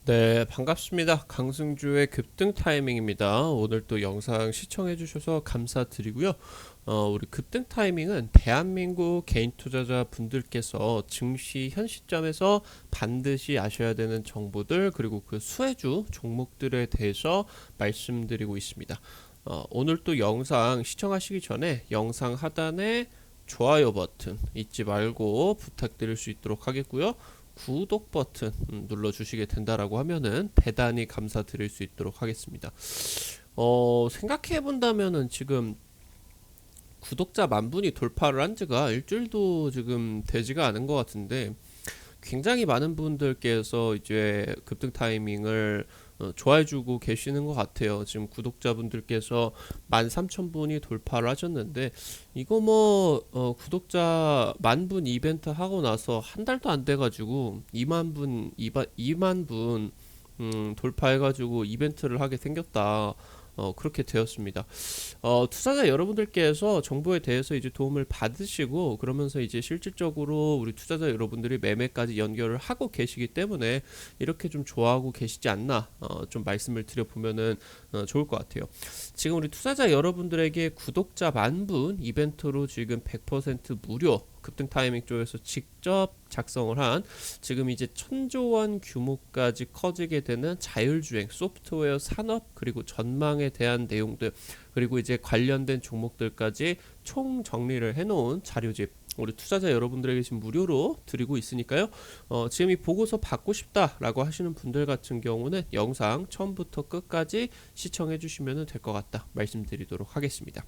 네, 반갑습니다. 강승주의 급등 타이밍입니다. 오늘 또 영상 시청해 주셔서 감사드리고요. 우리 급등 타이밍은 대한민국 개인 투자자 분들께서 증시 현 시점에서 반드시 아셔야 되는 정보들 그리고 그 수혜주 종목들에 대해서 말씀드리고 있습니다. 오늘 또 영상 시청하시기 전에 영상 하단에 좋아요 버튼 잊지 말고 부탁드릴 수 있도록 하겠고요. 구독 버튼 눌러주시게 된다라고 하면은 대단히 감사드릴 수 있도록 하겠습니다. 생각해 본다면은 지금 구독자 10,000분이 돌파를 한 지가 일주일도 지금 되지가 않은 것 같은데 굉장히 많은 분들께서 이제 급등 타이밍을 좋아해주고 계시는 것 같아요. 지금 구독자분들께서 13,000분이 돌파를 하셨는데 이거 구독자 10,000분 이벤트 하고 나서 한 달도 안 돼가지고 2만 분 돌파해가지고 이벤트를 하게 생겼다. 그렇게 되었습니다. 투자자 여러분들께서 정보에 대해서 이제 도움을 받으시고 그러면서 이제 실질적으로 우리 투자자 여러분들이 매매까지 연결을 하고 계시기 때문에 이렇게 좀 좋아하고 계시지 않나 좀 말씀을 드려보면은 좋을 것 같아요. 지금 우리 투자자 여러분들에게 구독자 10,000분 이벤트로 지금 100% 무료 급등 타이밍 쪽에서 직접 작성을 한 지금 이제 1,000조 원 규모까지 커지게 되는 자율주행 소프트웨어 산업 그리고 전망에 대한 내용들 그리고 이제 관련된 종목들까지 총 정리를 해놓은 자료집 우리 투자자 여러분들에게 지금 무료로 드리고 있으니까요. 지금 이 보고서 받고 싶다라고 하시는 분들 같은 경우는 영상 처음부터 끝까지 시청해 주시면 될 것 같다 말씀드리도록 하겠습니다.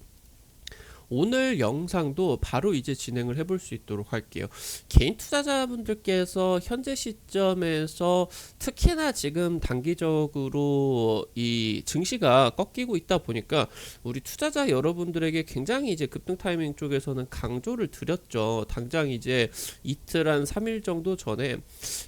오늘 영상도 바로 이제 진행을 해볼 수 있도록 할게요. 개인 투자자분들께서 현재 시점에서 특히나 지금 단기적으로 이 증시가 꺾이고 있다 보니까 우리 투자자 여러분들에게 굉장히 이제 급등 타이밍 쪽에서는 강조를 드렸죠. 당장 이제 이틀 한 3일 정도 전에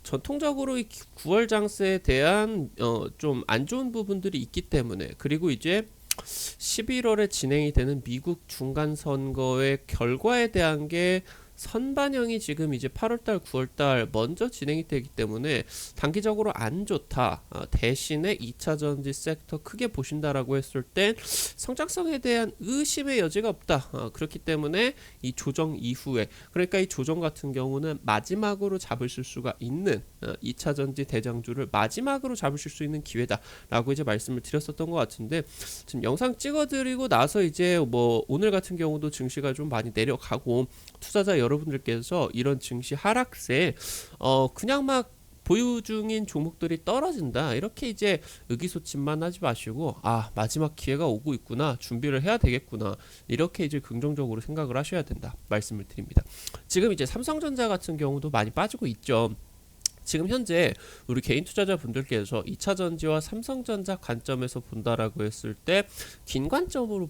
전통적으로 이 9월 장세에 대한 좀 안 좋은 부분들이 있기 때문에 그리고 이제 11월에 진행이 되는 미국 중간선거의 결과에 대한 게 선반영이 지금 이제 8월달 9월달 먼저 진행이 되기 때문에 단기적으로 안 좋다. 대신에 2차전지 섹터 크게 보신다라고 했을 땐 성장성에 대한 의심의 여지가 없다. 그렇기 때문에 이 조정 이후에 그러니까 이 조정 같은 경우는 마지막으로 잡으실 수가 있는 2차전지 대장주를 마지막으로 잡으실 수 있는 기회다라고 이제 말씀을 드렸었던 것 같은데 지금 영상 찍어드리고 나서 이제 오늘 같은 경우도 증시가 좀 많이 내려가고 투자자 여러분들께서 이런 증시 하락세에 그냥 막 보유 중인 종목들이 떨어진다 이렇게 이제 의기소침만 하지 마시고 마지막 기회가 오고 있구나 준비를 해야 되겠구나 이렇게 이제 긍정적으로 생각을 하셔야 된다 말씀을 드립니다. 지금 이제 삼성전자 같은 경우도 많이 빠지고 있죠. 지금 현재 우리 개인 투자자 분들께서 2차전지와 삼성전자 관점에서 본다라고 했을 때 긴 관점으로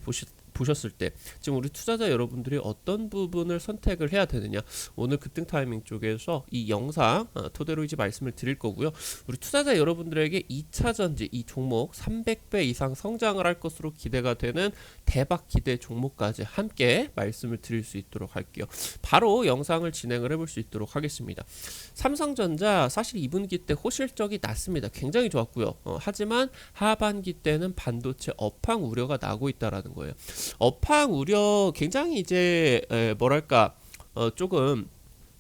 보셨을 때 지금 우리 투자자 여러분들이 어떤 부분을 선택을 해야 되느냐 오늘 급등 타이밍 쪽에서 이 영상 토대로 이제 말씀을 드릴 거고요. 우리 투자자 여러분들에게 2차전지 이 종목 300배 이상 성장을 할 것으로 기대가 되는 대박 기대 종목까지 함께 말씀을 드릴 수 있도록 할게요. 바로 영상을 진행을 해볼 수 있도록 하겠습니다. 삼성전자 사실 2분기 때 호실적이 낮습니다. 굉장히 좋았고요. 하지만 하반기 때는 반도체 업황 우려가 나고 있다라는 거예요. 업황 우려 굉장히 이제 조금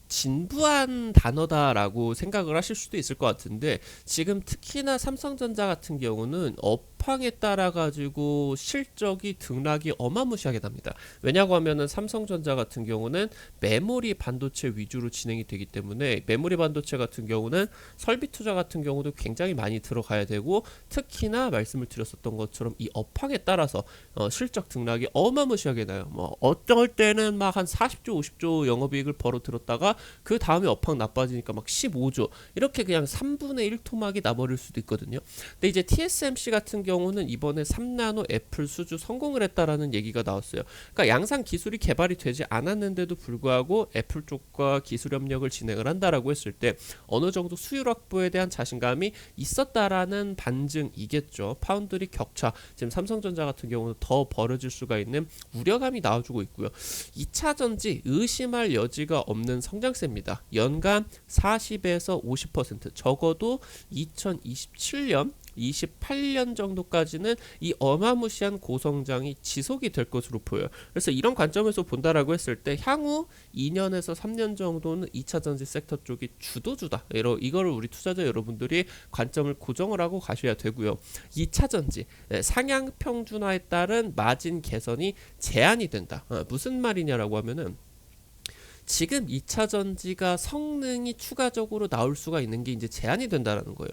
진부한 단어다라고 생각을 하실 수도 있을 것 같은데 지금 특히나 삼성전자 같은 경우는 업황에 따라 가지고 실적이 등락이 어마무시하게 납니다. 왜냐고 하면은 삼성전자 같은 경우는 메모리 반도체 위주로 진행이 되기 때문에 메모리 반도체 같은 경우는 설비 투자 같은 경우도 굉장히 많이 들어가야 되고 특히나 말씀을 드렸었던 것처럼 이 업황에 따라서 실적 등락이 어마무시하게 나요. 어떨 때는 막 한 40조 50조 영업이익을 벌어들었다가 그 다음에 업황 나빠지니까 막 15조 이렇게 그냥 3분의 1 토막이 나버릴 수도 있거든요. 근데 이제 TSMC 같은 경우는 이번에 3나노 애플 수주 성공을 했다라는 얘기가 나왔어요. 그러니까 양산 기술이 개발이 되지 않았는데도 불구하고 애플 쪽과 기술 협력을 진행을 한다라고 했을 때 어느 정도 수율 확보에 대한 자신감이 있었다라는 반증이겠죠. 파운드리 격차, 지금 삼성전자 같은 경우는 더 벌어질 수가 있는 우려감이 나와주고 있고요. 2차 전지 의심할 여지가 없는 성장세입니다. 연간 40에서 50%, 적어도 2027년 28년 정도까지는 이 어마무시한 고성장이 지속이 될 것으로 보여요. 그래서 이런 관점에서 본다라고 했을 때 향후 2년에서 3년 정도는 2차 전지 섹터 쪽이 주도주다. 이거를 우리 투자자 여러분들이 관점을 고정을 하고 가셔야 되고요. 2차 전지 상향 평준화에 따른 마진 개선이 제한이 된다. 무슨 말이냐라고 하면은 지금 2차 전지가 성능이 추가적으로 나올 수가 있는 게 이제 제한이 된다라는 거예요.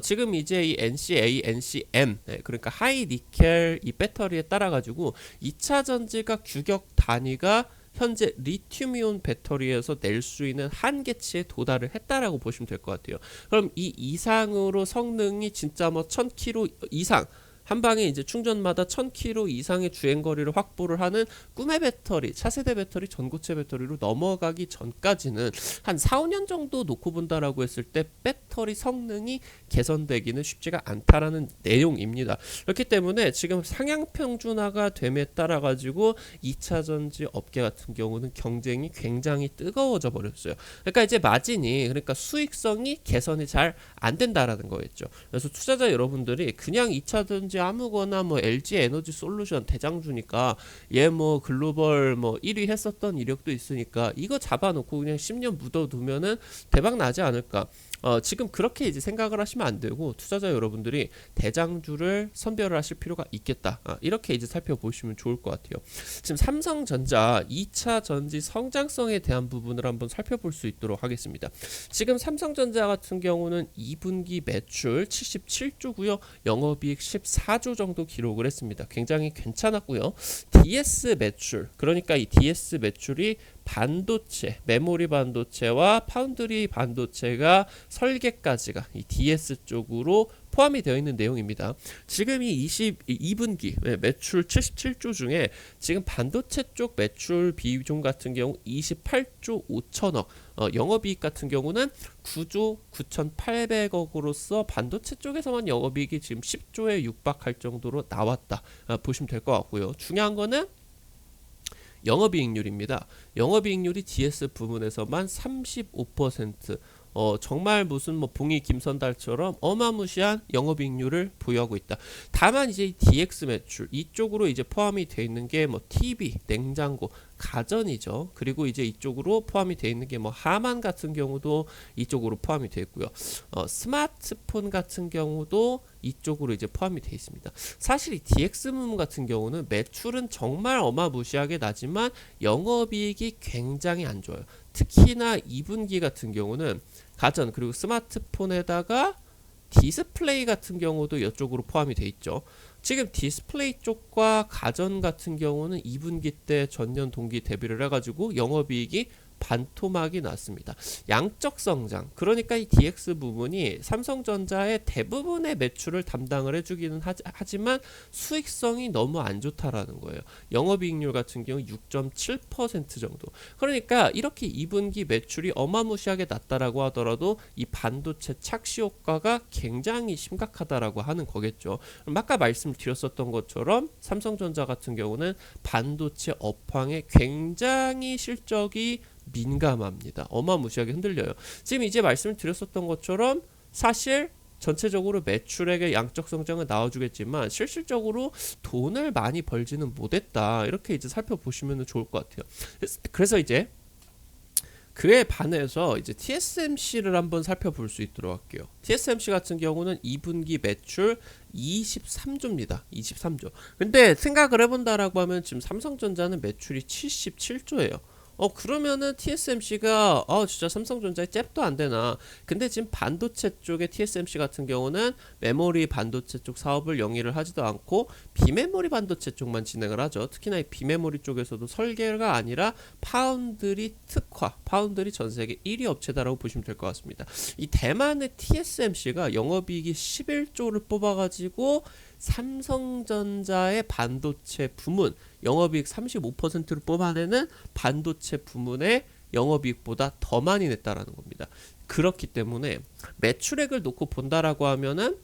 지금 이제 이 NCA, NCM, 그러니까 하이 니켈 이 배터리에 따라 가지고 2차 전지가 규격 단위가 현재 리튬이온 배터리에서 낼 수 있는 한계치에 도달을 했다라고 보시면 될 것 같아요. 그럼 이 이상으로 성능이 진짜 뭐 1000km 이상, 한 방에 이제 충전마다 1000km 이상의 주행거리를 확보를 하는 꿈의 배터리, 차세대 배터리, 전고체 배터리로 넘어가기 전까지는 한 4, 5년 정도 놓고 본다라고 했을 때 배터리 성능이 개선되기는 쉽지가 않다라는 내용입니다. 그렇기 때문에 지금 상향 평준화가 됨에 따라 가지고 2차 전지 업계 같은 경우는 경쟁이 굉장히 뜨거워져 버렸어요. 그러니까 이제 마진이, 그러니까 수익성이 개선이 잘 안 된다라는 거겠죠. 그래서 투자자 여러분들이 그냥 2차 전지 아무거나 뭐 LG 에너지 솔루션 대장주니까 얘 뭐 글로벌 뭐 1위 했었던 이력도 있으니까 이거 잡아놓고 그냥 10년 묻어두면은 대박 나지 않을까. 지금 그렇게 이제 생각을 하시면 안 되고 투자자 여러분들이 대장주를 선별을 하실 필요가 있겠다. 이렇게 이제 살펴보시면 좋을 것 같아요. 지금 삼성전자 2차 전지 성장성에 대한 부분을 한번 살펴볼 수 있도록 하겠습니다. 지금 삼성전자 같은 경우는 2분기 매출 77조고요. 영업이익 14조 정도 기록을 했습니다. 굉장히 괜찮았고요. DS 매출, 그러니까 이 DS 매출이 반도체, 메모리 반도체와 파운드리 반도체가 설계까지가 이 DS 쪽으로 포함이 되어 있는 내용입니다. 지금 이 22분기 매출 77조 중에 지금 반도체 쪽 매출 비중 같은 경우 28조 5천억, 영업이익 같은 경우는 9조 9,800억으로서 반도체 쪽에서만 영업이익이 지금 10조에 육박할 정도로 나왔다. 보시면 될 것 같고요. 중요한 거는 영업이익률입니다. 영업이익률이 DS 부문에서만 35%, 정말 무슨 뭐 봉이 김선달처럼 어마무시한 영업이익률을 보유하고 있다. 다만 이제 DX 매출 이쪽으로 이제 포함이 되어 있는 게 뭐 TV, 냉장고, 가전이죠. 그리고 이제 이쪽으로 포함이 되어 있는 게 뭐 하만 같은 경우도 이쪽으로 포함이 되어 있고요. 스마트폰 같은 경우도 이쪽으로 이제 포함이 되어 있습니다. 사실 이 DX 부문 같은 경우는 매출은 정말 어마무시하게 나지만 영업이익이 굉장히 안 좋아요. 특히나 2분기 같은 경우는 가전 그리고 스마트폰에다가 디스플레이 같은 경우도 이쪽으로 포함이 돼 있죠. 지금 디스플레이 쪽과 가전 같은 경우는 2분기 때 전년 동기 대비를 해가지고 영업이익이 반토막이 났습니다. 양적 성장, 그러니까 이 DX 부분이 삼성전자의 대부분의 매출을 담당을 해주기는 하지만 수익성이 너무 안 좋다라는 거예요. 영업이익률 같은 경우 6.7% 정도. 그러니까 이렇게 2분기 매출이 어마무시하게 낮다라고 하더라도 이 반도체 착시 효과가 굉장히 심각하다라고 하는 거겠죠. 그럼 아까 말씀드렸었던 것처럼 삼성전자 같은 경우는 반도체 업황에 굉장히 실적이 민감합니다. 어마무시하게 흔들려요. 지금 이제 말씀을 드렸었던 것처럼 사실 전체적으로 매출액의 양적 성장은 나와주겠지만 실질적으로 돈을 많이 벌지는 못했다. 이렇게 이제 살펴보시면 좋을 것 같아요. 그래서 이제 그에 반해서 이제 TSMC를 한번 살펴볼 수 있도록 할게요. TSMC 같은 경우는 2분기 매출 23조입니다. 23조. 근데 생각을 해본다라고 하면 지금 삼성전자는 매출이 77조예요. 그러면은 TSMC가 진짜 삼성전자에 잽도 안 되나. 근데 지금 반도체 쪽에 TSMC 같은 경우는 메모리 반도체 쪽 사업을 영위를 하지도 않고 비메모리 반도체 쪽만 진행을 하죠. 특히나 이 비메모리 쪽에서도 설계가 아니라 파운드리 특화, 파운드리 전 세계 1위 업체다라고 보시면 될 것 같습니다. 이 대만의 TSMC가 영업이익이 11조를 뽑아가지고 삼성전자의 반도체 부문 영업이익 35%를 뽑아내는 반도체 부문의 영업이익보다 더 많이 냈다라는 겁니다. 그렇기 때문에 매출액을 놓고 본다라고 하면은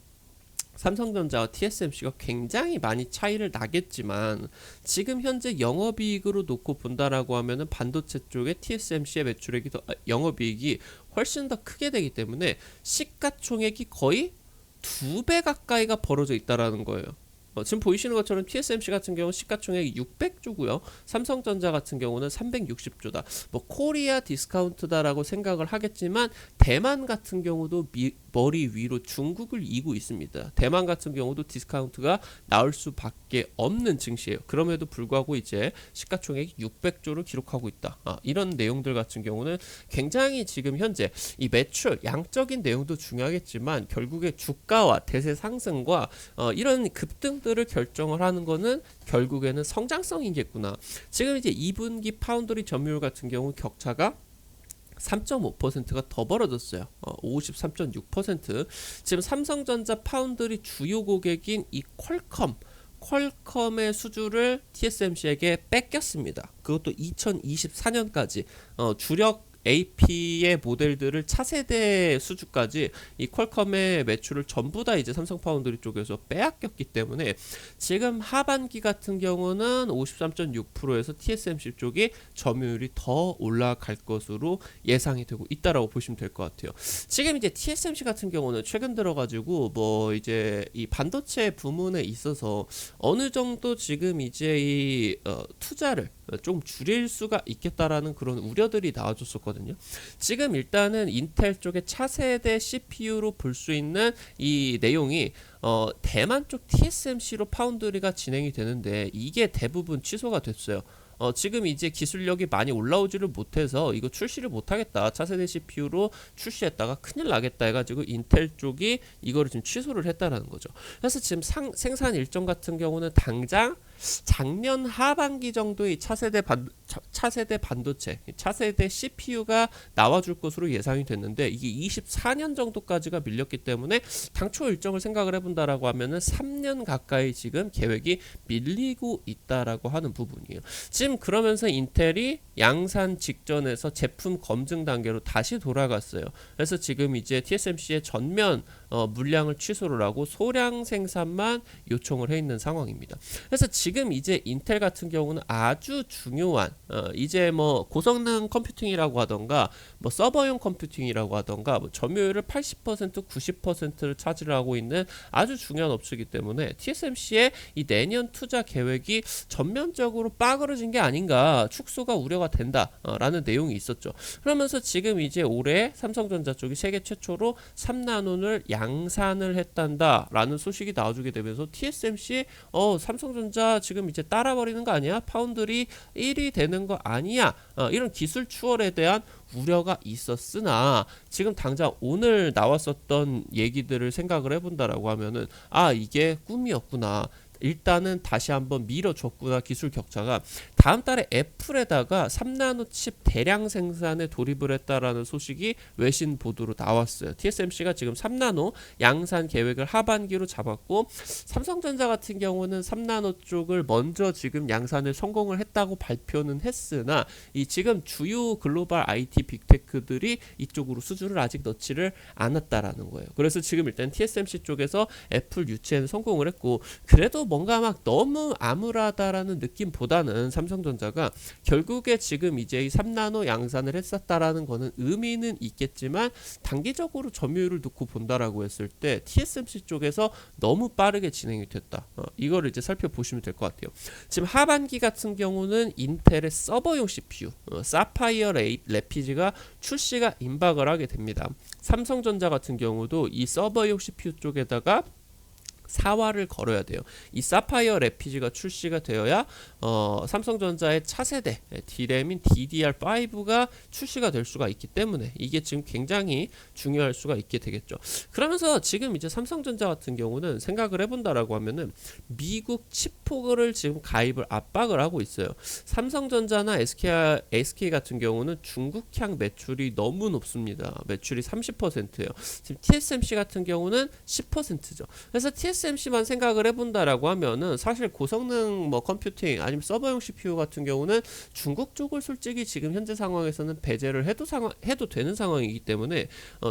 삼성전자와 TSMC가 굉장히 많이 차이를 나겠지만 지금 현재 영업이익으로 놓고 본다라고 하면은 반도체 쪽에 TSMC의 매출액이 영업이익이 훨씬 더 크게 되기 때문에 시가총액이 거의 2배 가까이가 벌어져 있다라는 거예요. 지금 보이시는 것처럼 TSMC 같은 경우는 시가총액이 600조고요. 삼성전자 같은 경우는 360조다. 뭐 코리아 디스카운트다라고 생각을 하겠지만 대만 같은 경우도 머리 위로 중국을 이고 있습니다. 대만 같은 경우도 디스카운트가 나올 수밖에 없는 증시예요. 그럼에도 불구하고 이제 시가총액이 600조를 기록하고 있다. 이런 내용들 같은 경우는 굉장히 지금 현재 이 매출 양적인 내용도 중요하겠지만 결국에 주가와 대세 상승과 이런 급등들을 결정을 하는 거는 결국에는 성장성이겠구나. 지금 이제 2분기 파운드리 점유율 같은 경우 격차가 3.5%가 더 벌어졌어요. 53.6%. 지금 삼성전자 파운드리 주요 고객인 이 퀄컴의 수주를 TSMC에게 뺏겼습니다. 그것도 2024년까지 주력 AP의 모델들을 차세대 수주까지 이 퀄컴의 매출을 전부 다 이제 삼성 파운드리 쪽에서 빼앗겼기 때문에 지금 하반기 같은 경우는 53.6%에서 TSMC 쪽이 점유율이 더 올라갈 것으로 예상이 되고 있다라고 보시면 될 것 같아요. 지금 이제 TSMC 같은 경우는 최근 들어가지고 뭐 이제 이 반도체 부문에 있어서 어느 정도 지금 이제 이 투자를 좀 줄일 수가 있겠다라는 그런 우려들이 나와줬었거든요. 지금 일단은 인텔 쪽의 차세대 CPU로 볼 수 있는 이 내용이 대만 쪽 TSMC로 파운드리가 진행이 되는데 이게 대부분 취소가 됐어요. 지금 이제 기술력이 많이 올라오지를 못해서 이거 출시를 못하겠다. 차세대 CPU로 출시했다가 큰일 나겠다 해가지고 인텔 쪽이 이거를 지금 취소를 했다라는 거죠. 그래서 지금 생산 일정 같은 경우는 당장 작년 하반기 정도의 차세대 반도체, 차세대 CPU가 나와줄 것으로 예상이 됐는데 이게 24년 정도까지가 밀렸기 때문에 당초 일정을 생각을 해본다라고 하면은 3년 가까이 지금 계획이 밀리고 있다라고 하는 부분이에요. 지금 그러면서 인텔이 양산 직전에서 제품 검증 단계로 다시 돌아갔어요. 그래서 지금 이제 TSMC의 전면 물량을 취소를 하고 소량 생산만 요청을 해 있는 상황입니다. 그래서 지금 이제 인텔 같은 경우는 아주 중요한 이제 뭐 고성능 컴퓨팅이라고 하던가 뭐 서버용 컴퓨팅이라고 하던가 뭐 점유율을 80% 90%를 차지하고 있는 아주 중요한 업체이기 때문에 TSMC의 이 내년 투자 계획이 전면적으로 빠그러진 게 아닌가 축소가 우려가 된다라는 내용이 있었죠. 그러면서 지금 이제 올해 삼성전자 쪽이 세계 최초로 3나노를 양산을 했단다라는 소식이 나와주게 되면서 TSMC 삼성전자 지금 이제 따라버리는 거 아니야? 파운드리 1위 되는 거 아니야? 이런 기술 추월에 대한 우려가 있었으나 지금 당장 오늘 나왔었던 얘기들을 생각을 해본다라고 하면은 이게 꿈이었구나. 일단은 다시 한번 밀어줬구나. 기술 격차가 다음 달에 애플에다가 3나노 칩 대량 생산에 돌입을 했다라는 소식이 외신 보도로 나왔어요. TSMC가 지금 3나노 양산 계획을 하반기로 잡았고 삼성전자 같은 경우는 3나노 쪽을 먼저 지금 양산을 성공을 했다고 발표는 했으나 이 지금 주요 글로벌 IT 빅테크들이 이쪽으로 수주를 아직 넣지를 않았다라는 거예요. 그래서 지금 일단 TSMC 쪽에서 애플 유치에는 성공을 했고 그래도 뭔가 막 너무 암울하다라는 느낌보다는 삼성전자가 결국에 지금 이제 이 3나노 양산을 했었다라는 거는 의미는 있겠지만 단기적으로 점유율을 놓고 본다라고 했을 때 TSMC 쪽에서 너무 빠르게 진행이 됐다. 이거를 이제 살펴보시면 될 것 같아요. 지금 하반기 같은 경우는 인텔의 서버용 CPU 사파이어 레피지가 출시가 임박을 하게 됩니다. 삼성전자 같은 경우도 이 서버용 CPU 쪽에다가 사활을 걸어야 돼요. 이 사파이어 레피지가 출시가 되어야 삼성전자의 차세대 D램인 DDR5가 출시가 될 수가 있기 때문에 이게 지금 굉장히 중요할 수가 있게 되겠죠. 그러면서 지금 이제 삼성전자 같은 경우는 생각을 해본다라고 하면은 미국 칩포를 지금 가입을 압박을 하고 있어요. 삼성전자나 SK 같은 경우는 중국향 매출이 너무 높습니다. 매출이 30%예요. 지금 TSMC 같은 경우는 10%죠. 그래서 TSMC만 생각을 해본다라고 하면은 사실 고성능 뭐 컴퓨팅 아니면 서버용 CPU 같은 경우는 중국 쪽을 솔직히 지금 현재 상황에서는 배제를 해도 되는 상황이기 때문에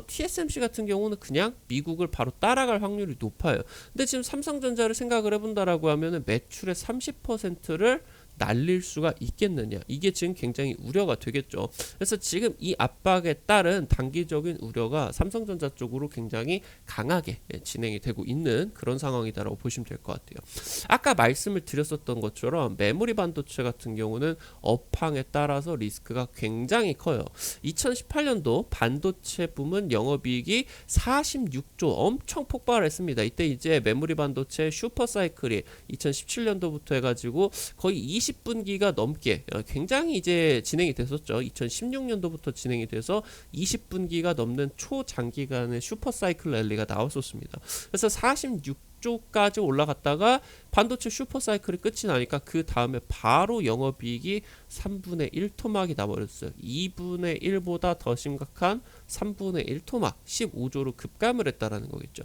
TSMC 같은 경우는 그냥 미국을 바로 따라갈 확률이 높아요. 근데 지금 삼성전자를 생각을 해본다라고 하면은 매출의 30%를 날릴 수가 있겠느냐, 이게 지금 굉장히 우려가 되겠죠. 그래서 지금 이 압박에 따른 단기적인 우려가 삼성전자 쪽으로 굉장히 강하게 진행이 되고 있는 그런 상황이다라고 보시면 될 것 같아요. 아까 말씀을 드렸었던 것처럼 메모리 반도체 같은 경우는 업황에 따라서 리스크가 굉장히 커요. 2018년도 반도체 부문 영업이익이 46조 엄청 폭발했습니다. 이때 이제 메모리 반도체 슈퍼사이클이 2017년도부터 해가지고 거의 20분기가 넘게 굉장히 이제 진행이 됐었죠. 2016년도부터 진행이 돼서 20분기가 넘는 초장기간의 슈퍼사이클 랠리가 나왔었습니다. 그래서 46조까지 올라갔다가 반도체 슈퍼사이클이 끝이 나니까 그 다음에 바로 영업이익이 3분의 1 토막이 나버렸어요. 2분의 1보다 더 심각한 3분의 1 토막, 15조로 급감을 했다라는 거겠죠.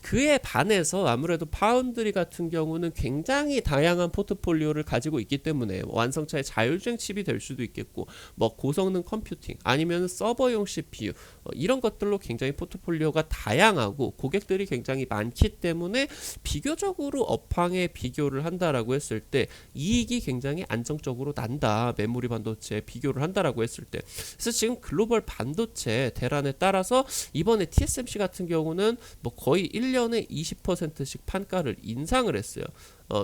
그에 반해서 아무래도 파운드리 같은 경우는 굉장히 다양한 포트폴리오를 가지고 있기 때문에 완성차의 자율주행 칩이 될 수도 있겠고, 뭐 고성능 컴퓨팅 아니면 서버용 CPU 이런 것들로 굉장히 포트폴리오가 다양하고 고객들이 굉장히 많기 때문에 비교적으로 업황에 비교를 한다라고 했을 때 이익이 굉장히 안정적으로 난다. 메모리 반도체 비교를 한다라고 했을 때. 그래서 지금 글로벌 반도체 대란에 따라서 이번에 TSMC 같은 경우는 뭐 거의 1년에 20%씩 판가를 인상을 했어요.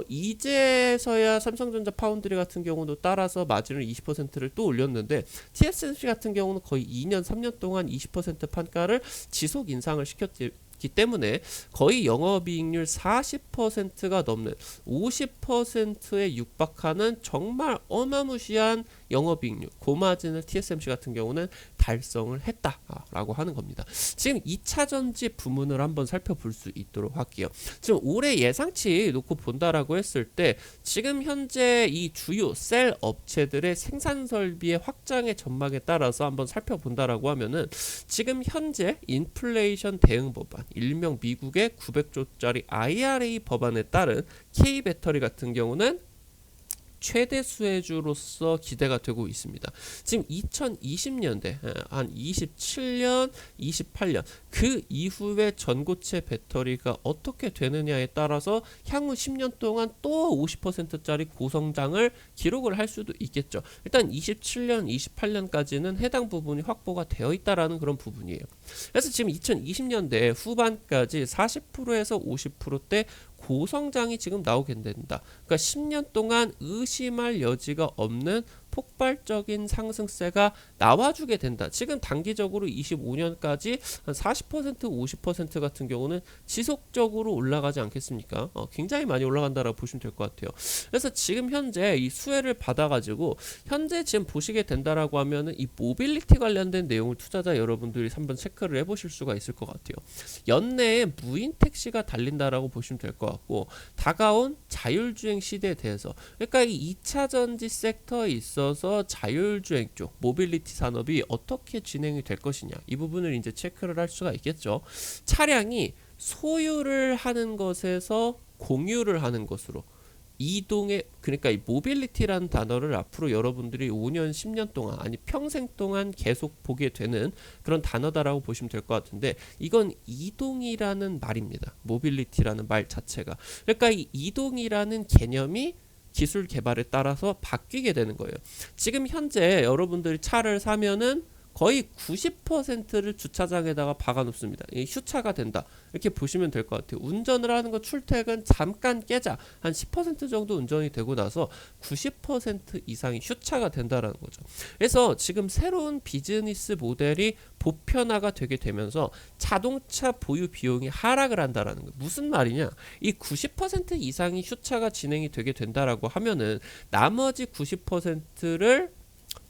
이제서야 삼성전자 파운드리 같은 경우도 따라서 마진을 20%를 또 올렸는데 TSMC 같은 경우는 거의 2년 3년 동안 20% 판가를 지속 인상을 시켰기 때문에 거의 영업이익률 40%가 넘는 50%에 육박하는 정말 어마무시한 영업이익률, 고마진을 TSMC 같은 경우는 달성을 했다라고 하는 겁니다. 지금 2차전지 부문을 한번 살펴볼 수 있도록 할게요. 지금 올해 예상치 놓고 본다라고 했을 때 지금 현재 이 주요 셀 업체들의 생산 설비의 확장의 전망에 따라서 한번 살펴본다라고 하면은 지금 현재 인플레이션 대응 법안, 일명 미국의 900조짜리 IRA 법안에 따른 K배터리 같은 경우는 최대 수혜주로서 기대가 되고 있습니다. 지금 2020년대 한 27년, 28년 그 이후에 전고체 배터리가 어떻게 되느냐에 따라서 향후 10년 동안 또 50%짜리 고성장을 기록을 할 수도 있겠죠. 일단 27년, 28년까지는 해당 부분이 확보가 되어 있다라는 그런 부분이에요. 그래서 지금 2020년대 후반까지 40%에서 50%대 고성장이 지금 나오게 된다. 그러니까 10년 동안 의심할 여지가 없는 폭발적인 상승세가 나와주게 된다. 지금 단기적으로 25년까지 한 40%, 50% 같은 경우는 지속적으로 올라가지 않겠습니까? 굉장히 많이 올라간다라고 보시면 될 것 같아요. 그래서 지금 현재 이 수혜를 받아가지고 현재 지금 보시게 된다라고 하면은 이 모빌리티 관련된 내용을 투자자 여러분들이 한번 체크를 해보실 수가 있을 것 같아요. 연내에 무인 택시가 달린다라고 보시면 될 것 같고, 다가온 자율주행 시대에 대해서, 그러니까 이 2차 전지 섹터에 있어서 자율주행 쪽 모빌리티 산업이 어떻게 진행이 될 것이냐, 이 부분을 이제 체크를 할 수가 있겠죠. 차량이 소유를 하는 것에서 공유를 하는 것으로 이동의, 그러니까 이 모빌리티라는 단어를 앞으로 여러분들이 5년, 10년 동안 아니 평생 동안 계속 보게 되는 그런 단어다라고 보시면 될 것 같은데, 이건 이동이라는 말입니다. 모빌리티라는 말 자체가. 그러니까 이 이동이라는 개념이 기술 개발에 따라서 바뀌게 되는 거예요. 지금 현재 여러분들이 차를 사면은 거의 90%를 주차장에다가 박아놓습니다. 이 휴차가 된다. 이렇게 보시면 될 것 같아요. 운전을 하는 거 출퇴근 잠깐 깨자. 한 10% 정도 운전이 되고 나서 90% 이상이 휴차가 된다라는 거죠. 그래서 지금 새로운 비즈니스 모델이 보편화가 되게 되면서 자동차 보유 비용이 하락을 한다라는 거예요. 무슨 말이냐? 이 90% 이상이 휴차가 진행이 되게 된다라고 하면은 나머지 90%를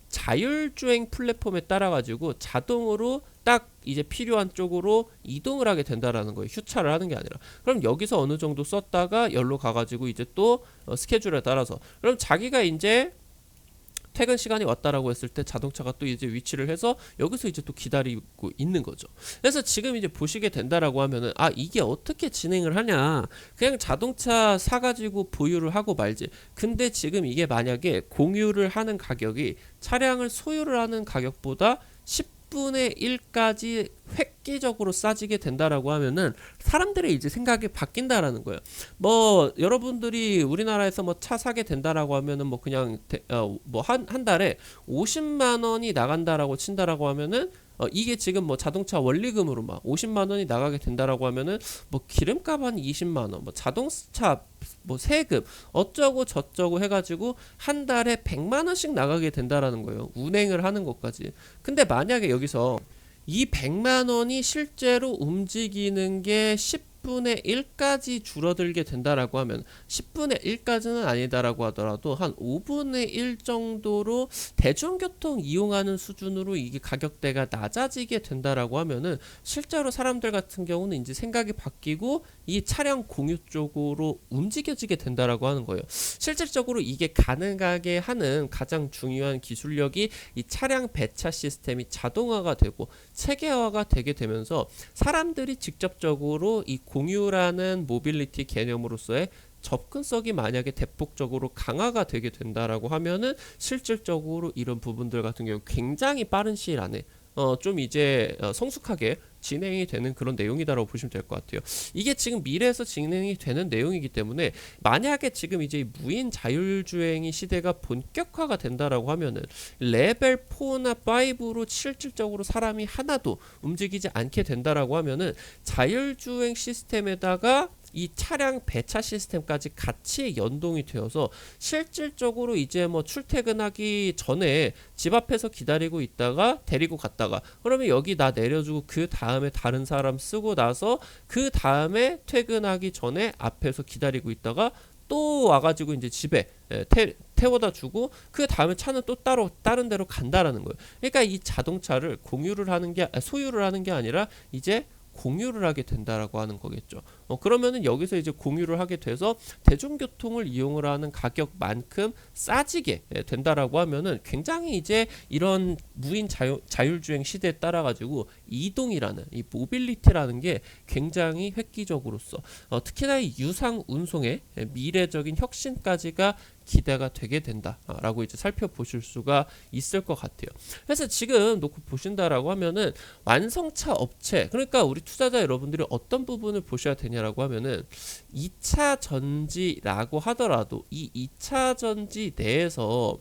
자율주행 플랫폼에 따라 가지고 자동으로 딱 이제 필요한 쪽으로 이동을 하게 된다라는 거예요. 휴차를 하는 게 아니라. 그럼 여기서 어느 정도 썼다가 열로 가가지고 이제 또 스케줄에 따라서 그럼 자기가 이제 퇴근 시간이 왔다라고 했을 때 자동차가 또 이제 위치를 해서 여기서 이제 또 기다리고 있는 거죠. 그래서 지금 이제 보시게 된다라고 하면은 아 이게 어떻게 진행을 하냐? 그냥 자동차 사가지고 보유를 하고 말지. 근데 지금 이게 만약에 공유를 하는 가격이 차량을 소유를 하는 가격보다 10분의 1까지 획기적으로 싸지게 된다라고 하면은 사람들의 이제 생각이 바뀐다라는 거예요. 뭐 여러분들이 우리나라에서 뭐 차 사게 된다라고 하면은 뭐 그냥 뭐 한 달에 50만 원이 나간다라고 친다라고 하면은 이게 지금 뭐 자동차 원리금으로 막 50만 원이 나가게 된다라고 하면은 뭐 기름값 한 20만 원, 뭐 자동차 뭐 세금 어쩌고 저쩌고 해가지고 한 달에 100만 원씩 나가게 된다라는 거예요. 운행을 하는 것까지. 근데 만약에 여기서 이 100만 원이 실제로 움직이는 게 10분의 1까지 줄어들게 된다라고 하면 10분의 1까지는 아니다라고 하더라도 한 5분의 1 정도로 대중교통 이용하는 수준으로 이게 가격대가 낮아지게 된다라고 하면은 실제로 사람들 같은 경우는 이제 생각이 바뀌고 이 차량 공유 쪽으로 움직여지게 된다라고 하는 거예요. 실질적으로 이게 가능하게 하는 가장 중요한 기술력이 이 차량 배차 시스템이 자동화가 되고 체계화가 되게 되면서 사람들이 직접적으로 이 공유라는 모빌리티 개념으로서의 접근성이 만약에 대폭적으로 강화가 되게 된다라고 하면은 실질적으로 이런 부분들 같은 경우 굉장히 빠른 시일 안에 좀 이제 성숙하게 진행이 되는 그런 내용이다라고 보시면 될 것 같아요. 이게 지금 미래에서 진행이 되는 내용이기 때문에 만약에 지금 이제 무인 자율주행이 시대가 본격화가 된다라고 하면은 레벨 4나 5로 실질적으로 사람이 하나도 움직이지 않게 된다라고 하면은 자율주행 시스템에다가 이 차량 배차 시스템까지 같이 연동이 되어서 실질적으로 이제 뭐 출퇴근하기 전에 집 앞에서 기다리고 있다가 데리고 갔다가 그러면 여기 나 내려주고 그 다음에 다른 사람 쓰고 나서 그 다음에 퇴근하기 전에 앞에서 기다리고 있다가 또 와가지고 이제 집에 태워다 주고 그 다음에 차는 또 따로 다른 데로 간다라는 거예요. 그러니까 이 자동차를 공유를 하는 게 소유를 하는 게 아니라 이제 공유를 하게 된다라고 하는 거겠죠. 그러면은 여기서 이제 공유를 하게 돼서 대중교통을 이용을 하는 가격만큼 싸지게 된다라고 하면은 굉장히 이제 이런 무인 자율주행 시대에 따라 가지고 이동이라는 이 모빌리티라는 게 굉장히 획기적으로서 특히나 이 유상 운송의 미래적인 혁신까지가 기대가 되게 된다라고 이제 살펴보실 수가 있을 것 같아요. 그래서 지금 놓고 보신다라고 하면은 완성차 업체, 그러니까 우리 투자자 여러분들이 어떤 부분을 보셔야 되냐라고 하면은 2차 전지라고 하더라도 이 2차 전지 내에서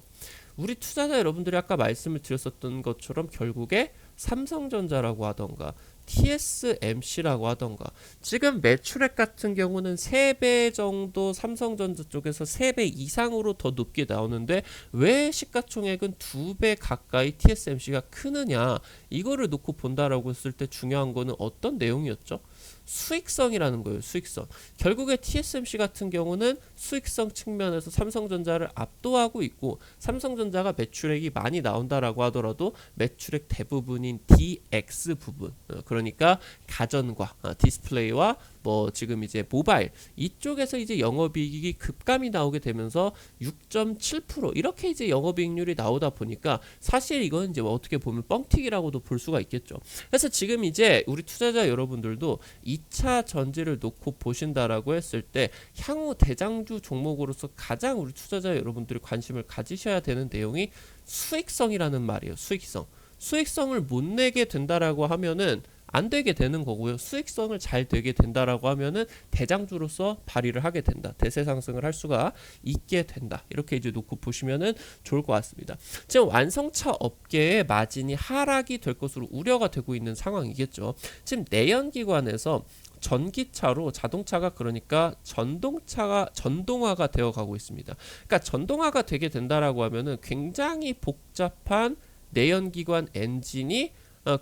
우리 투자자 여러분들이 아까 말씀을 드렸었던 것처럼 결국에 삼성전자라고 하던가 TSMC라고 하던가 지금 매출액 같은 경우는 3배 정도 삼성전자 쪽에서 3배 이상으로 더 높게 나오는데 왜 시가총액은 2배 가까이 TSMC가 크느냐, 이거를 놓고 본다라고 했을 때 중요한 거는 어떤 내용이었죠? 수익성이라는 거예요. 수익성. 결국에 TSMC 같은 경우는 수익성 측면에서 삼성전자를 압도하고 있고 삼성전자가 매출액이 많이 나온다라고 하더라도 매출액 대부분인 DX 부분, 그러니까 가전과 디스플레이와 뭐 지금 이제 모바일 이쪽에서 이제 영업이익이 급감이 나오게 되면서 6.7% 이렇게 이제 영업이익률이 나오다 보니까 사실 이건 이제 어떻게 보면 뻥튀기라고도 볼 수가 있겠죠. 그래서 지금 이제 우리 투자자 여러분들도 2차 전지를 놓고 보신다라고 했을 때 향후 대장주 종목으로서 가장 우리 투자자 여러분들이 관심을 가지셔야 되는 내용이 수익성이라는 말이에요. 수익성을 못 내게 된다라고 하면은 안 되게 되는 거고요. 수익성을 잘 되게 된다라고 하면은 대장주로서 발휘를 하게 된다. 대세 상승을 할 수가 있게 된다. 이렇게 이제 놓고 보시면은 좋을 것 같습니다. 지금 완성차 업계의 마진이 하락이 될 것으로 우려가 되고 있는 상황이겠죠. 지금 내연기관에서 전기차로 자동차가 그러니까 전동화가 되어 가고 있습니다. 그러니까 전동화가 되게 된다라고 하면은 굉장히 복잡한 내연기관 엔진이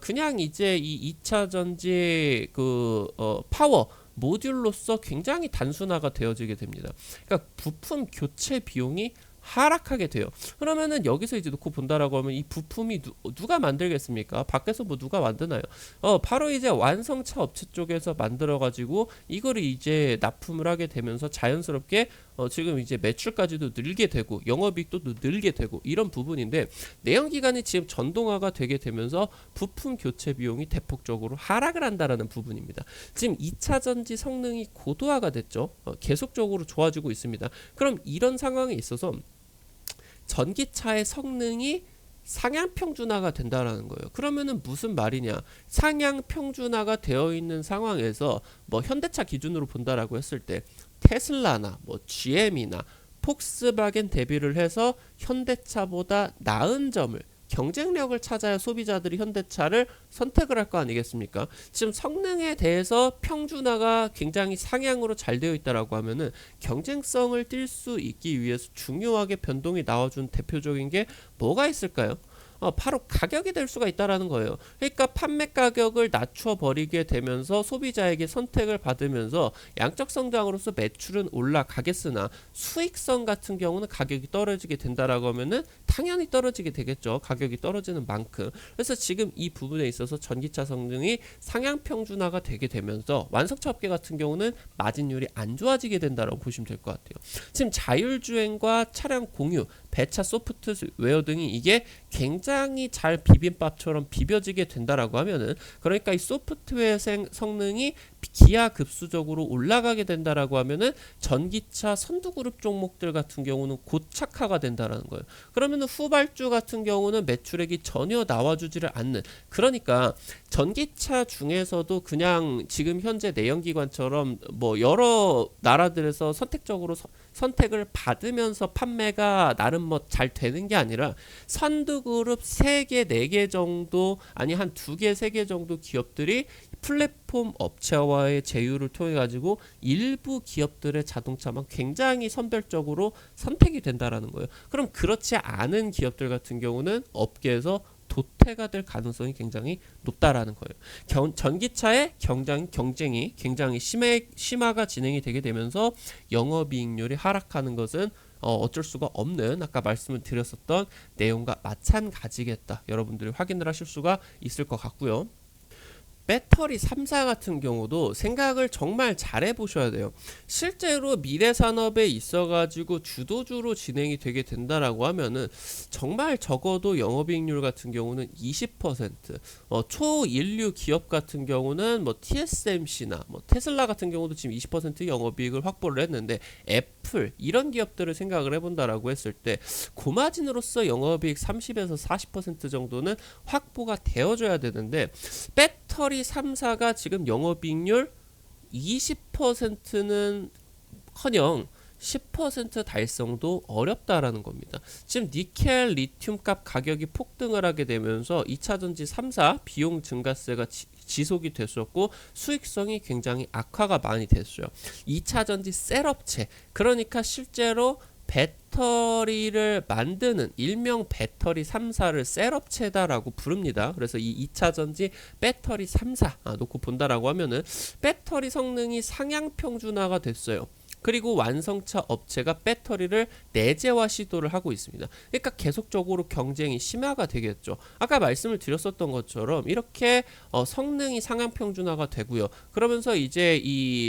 그냥 이제 이 2차 전지 파워 모듈로서 굉장히 단순화가 되어지게 됩니다. 그러니까 부품 교체 비용이 하락하게 돼요. 그러면은 여기서 이제 놓고 본다라고 하면 이 부품이 누가 만들겠습니까? 밖에서 뭐 누가 만드나요? 바로 이제 완성차 업체 쪽에서 만들어 가지고 이거를 이제 납품을 하게 되면서 자연스럽게 지금 이제 매출까지도 늘게 되고 영업이익도 늘게 되고 이런 부분인데, 내연기관이 지금 전동화가 되게 되면서 부품 교체 비용이 대폭적으로 하락을 한다라는 부분입니다. 지금 2차 전지 성능이 고도화가 됐죠. 계속적으로 좋아지고 있습니다. 그럼 이런 상황에 있어서 전기차의 성능이 상향 평준화가 된다라는 거예요. 그러면은 무슨 말이냐? 상향 평준화가 되어 있는 상황에서 뭐 현대차 기준으로 본다라고 했을 때 테슬라나 뭐 GM이나 폭스바겐 대비를 해서 현대차보다 나은 점을, 경쟁력을 찾아야 소비자들이 현대차를 선택을 할 거 아니겠습니까? 지금 성능에 대해서 평준화가 굉장히 상향으로 잘 되어 있다라고 하면은 경쟁성을 띌 수 있기 위해서 중요하게 변동이 나와준 대표적인 게 뭐가 있을까요? 바로 가격이 될 수가 있다라는 거예요. 그러니까 판매 가격을 낮춰 버리게 되면서 소비자에게 선택을 받으면서 양적 성장으로서 매출은 올라가겠으나 수익성 같은 경우는 가격이 떨어지게 된다라고 하면은 당연히 떨어지게 되겠죠. 가격이 떨어지는 만큼. 그래서 지금 이 부분에 있어서 전기차 성능이 상향 평준화가 되게 되면서 완성차 업계 같은 경우는 마진율이 안 좋아지게 된다라고 보시면 될 것 같아요. 지금 자율주행과 차량 공유, 배차 소프트웨어 등이 이게 굉장히 잘 비빔밥처럼 비벼지게 된다라고 하면은, 그러니까 이 소프트웨어 성능이 기하급수적으로 올라가게 된다라고 하면은 전기차 선두그룹 종목들 같은 경우는 고착화가 된다라는 거예요. 그러면은 후발주 같은 경우는 매출액이 전혀 나와주지를 않는, 그러니까 전기차 중에서도 그냥 지금 현재 내연기관처럼 뭐 여러 나라들에서 선택적으로 선택을 받으면서 판매가 나름 뭐 잘 되는 게 아니라 선두그룹 3개, 4개 정도, 아니 한 2개, 3개 정도 기업들이 플랫폼 업체와의 제휴를 통해 가지고 일부 기업들의 자동차만 굉장히 선별적으로 선택이 된다라는 거예요. 그럼 그렇지 않은 기업들 같은 경우는 업계에서 도태가 될 가능성이 굉장히 높다라는 거예요. 전기차의 경쟁이 굉장히 심화가 진행이 되게 되면서 영업이익률이 하락하는 것은 어쩔 수가 없는, 아까 말씀을 드렸었던 내용과 마찬가지겠다. 여러분들이 확인을 하실 수가 있을 것 같고요. 배터리 3사 같은 경우도 생각을 정말 잘 해보셔야 돼요. 실제로 미래산업에 있어가지고 주도주로 진행이 되게 된다라고 하면은 정말 적어도 영업이익률 같은 경우는 20%, 초인류 기업 같은 경우는 뭐 TSMC나 뭐 테슬라 같은 경우도 지금 20% 영업이익을 확보를 했는데, 애플 이런 기업들을 생각을 해본다라고 했을 때 고마진으로서 영업이익 30에서 40% 정도는 확보가 되어줘야 되는데, 배터리 3사가 지금 영업이익률 20%는 커녕 10% 달성도 어렵다라는 겁니다. 지금 니켈, 리튬 값 가격이 폭등을 하게 되면서 2차전지 3사 비용 증가세가 지속이 됐었고 수익성이 굉장히 악화가 많이 됐어요. 2차전지 셀업체, 그러니까 실제로 배터리를 만드는 일명 배터리 3사를 셀업체다라고 부릅니다. 그래서 이 2차전지 배터리 3사 놓고 본다라고 하면은 배터리 성능이 상향 평준화가 됐어요. 그리고 완성차 업체가 배터리를 내재화 시도를 하고 있습니다. 그러니까 계속적으로 경쟁이 심화가 되겠죠. 아까 말씀을 드렸었던 것처럼 이렇게 성능이 상향 평준화가 되고요. 그러면서 이제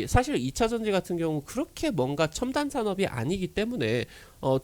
사실 2차 전지 같은 경우 그렇게 뭔가 첨단 산업이 아니기 때문에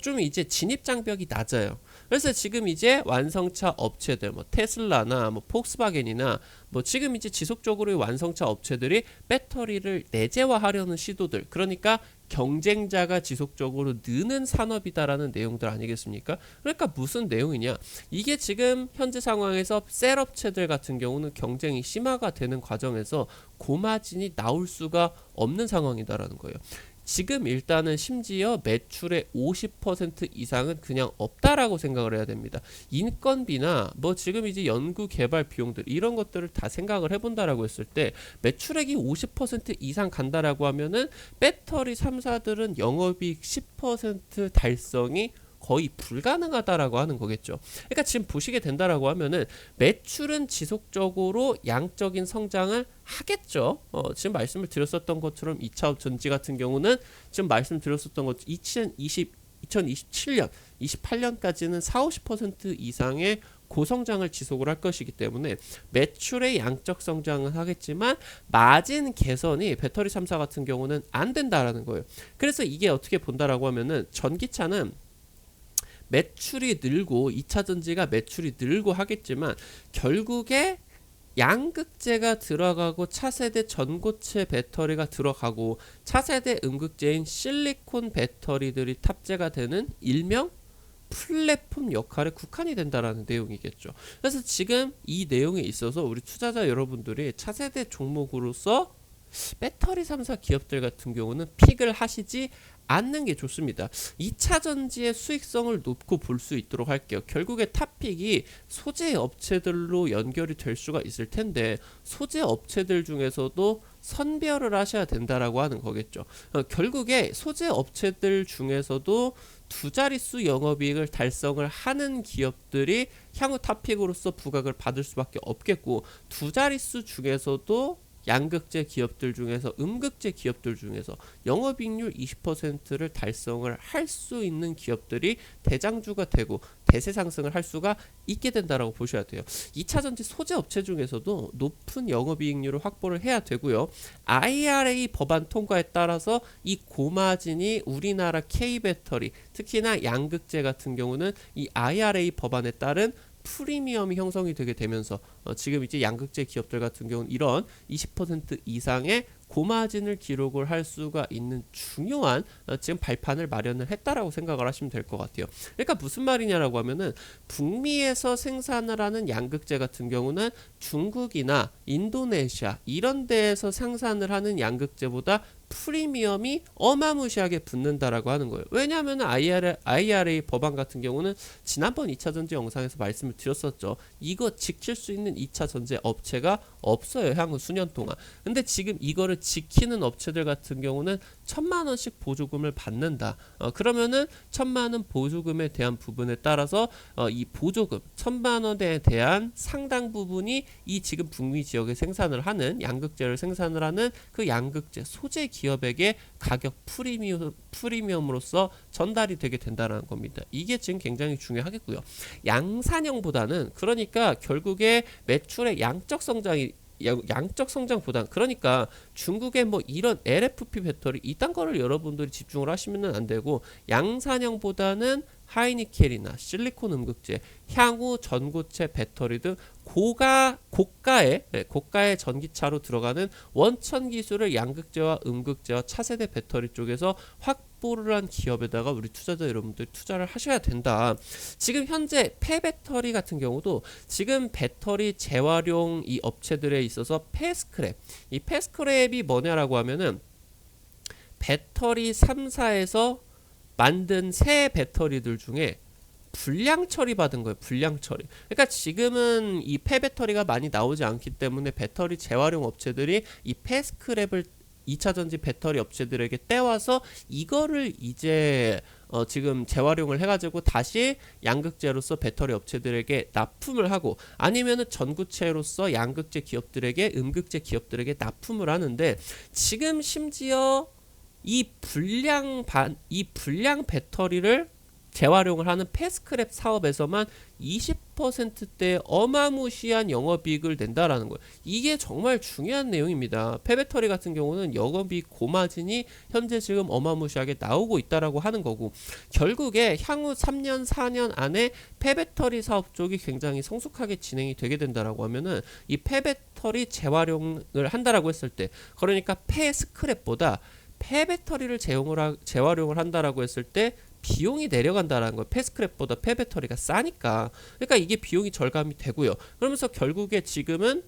좀 이제 진입 장벽이 낮아요. 그래서 지금 이제 완성차 업체들 뭐 테슬라나 뭐 폭스바겐이나 뭐 지금 이제 지속적으로 완성차 업체들이 배터리를 내재화하려는 시도들, 그러니까 경쟁자가 지속적으로 느는 산업이다라는 내용들 아니겠습니까? 그러니까 무슨 내용이냐? 이게 지금 현재 상황에서 셀 업체들 같은 경우는 경쟁이 심화가 되는 과정에서 고마진이 나올 수가 없는 상황이다라는 거예요. 지금 일단은 심지어 매출의 50% 이상은 그냥 없다라고 생각을 해야 됩니다. 인건비나 뭐 지금 이제 연구 개발 비용들 이런 것들을 다 생각을 해본다라고 했을 때 매출액이 50% 이상 간다라고 하면은 배터리 3사들은 영업이익 10% 달성이 거의 불가능하다라고 하는 거겠죠. 그러니까 지금 보시게 된다라고 하면은 매출은 지속적으로 양적인 성장을 하겠죠. 지금 말씀을 드렸었던 것처럼 2차업 전지 같은 경우는 지금 말씀드렸었던 것 2027년, 28년까지는 4-50% 이상의 고성장을 지속을 할 것이기 때문에 매출의 양적 성장은 하겠지만 마진 개선이 배터리 3사 같은 경우는 안 된다라는 거예요. 그래서 이게 어떻게 본다라고 하면은 전기차는 매출이 늘고 2차 전지가 매출이 늘고 하겠지만 결국에 양극재가 들어가고 차세대 전고체 배터리가 들어가고 차세대 음극재인 실리콘 배터리들이 탑재가 되는 일명 플랫폼 역할에 국한이 된다라는 내용이겠죠. 그래서 지금 이 내용에 있어서 우리 투자자 여러분들이 차세대 종목으로서 배터리 3사 기업들 같은 경우는 픽을 하시지 않는 게 좋습니다. 2차 전지의 수익성을 놓고 볼 수 있도록 할게요. 결국에 탑픽이 소재 업체들로 연결이 될 수가 있을 텐데 소재 업체들 중에서도 선별을 하셔야 된다라고 하는 거겠죠. 결국에 소재 업체들 중에서도 두 자릿수 영업이익을 달성을 하는 기업들이 향후 탑픽으로서 부각을 받을 수밖에 없겠고 두 자릿수 중에서도 양극재 기업들 중에서 음극재 기업들 중에서 영업이익률 20%를 달성을 할 수 있는 기업들이 대장주가 되고 대세 상승을 할 수가 있게 된다라고 보셔야 돼요. 2차 전지 소재 업체 중에서도 높은 영업이익률을 확보를 해야 되고요. IRA 법안 통과에 따라서 이 고마진이 우리나라 K배터리 특히나 양극재 같은 경우는 이 IRA 법안에 따른 프리미엄이 형성이 되게 되면서 지금 이제 양극재 기업들 같은 경우는 이런 20% 이상의 고마진을 기록을 할 수가 있는 중요한 지금 발판을 마련을 했다라고 생각을 하시면 될 것 같아요. 그러니까 무슨 말이냐라고 하면은 북미에서 생산을 하는 양극재 같은 경우는 중국이나 인도네시아 이런 데에서 생산을 하는 양극재보다 프리미엄이 어마무시하게 붙는다라고 하는 거예요. 왜냐하면 IRA 법안 같은 경우는 지난번 2차 전지 영상에서 말씀을 드렸었죠. 이거 지킬 수 있는 2차 전지 업체가 없어요. 향후 수년 동안. 근데 지금 이거를 지키는 업체들 같은 경우는 1,000만 원씩 보조금을 받는다. 그러면은 1,000만 원 보조금에 대한 부분에 따라서 이 보조금 1,000만 원에 대한 상당 부분이 이 지금 북미 지역에 생산을 하는 양극재를 생산을 하는 그 양극재 소재 기업에게 가격 프리미엄으로서 전달이 되게 된다는 겁니다. 이게 지금 굉장히 중요하겠고요. 양산형보다는 그러니까 결국에 매출의 양적 성장보다 그러니까 중국의 뭐 이런 LFP 배터리 이딴 거를 여러분들이 집중을 하시면 안 되고 양산형보다는 하이니켈이나 실리콘 음극재, 향후 전고체 배터리 등 고가의 전기차로 들어가는 원천 기술을 양극재와 음극재와 차세대 배터리 쪽에서 확보를 한 기업에다가 우리 투자자 여러분들 투자를 하셔야 된다. 지금 현재 폐배터리 같은 경우도 지금 배터리 재활용 이 업체들에 있어서 폐스크랩, 이 폐스크랩이 뭐냐라고 하면은 배터리 3사에서 만든 새 배터리들 중에 불량 처리 받은 거예요. 불량 처리. 그러니까 지금은 이 폐배터리가 많이 나오지 않기 때문에 배터리 재활용 업체들이 이 폐스크랩을 2차 전지 배터리 업체들에게 떼와서 이거를 이제 지금 재활용을 해가지고 다시 양극재로서 배터리 업체들에게 납품을 하고 아니면은 전구체로서 양극재 기업들에게 음극재 기업들에게 납품을 하는데 지금 심지어 이 불량 배터리를 재활용을 하는 폐스크랩 사업에서만 20% 20%대 어마무시한 영업이익을 낸다라는 거예요. 이게 정말 중요한 내용입니다. 폐배터리 같은 경우는 영업이익 고마진이 현재 지금 어마무시하게 나오고 있다라고 하는 거고, 결국에 향후 3년 4년 안에 폐배터리 사업 쪽이 굉장히 성숙하게 진행이 되게 된다라고 하면은 이 폐배터리 재활용을 한다라고 했을 때, 그러니까 폐스크랩보다 폐배터리를 재활용을 한다라고 했을 때 비용이 내려간다라는 거예요. 폐스크랩보다 폐배터리가 싸니까. 그러니까 이게 비용이 절감이 되고요. 그러면서 결국에 지금은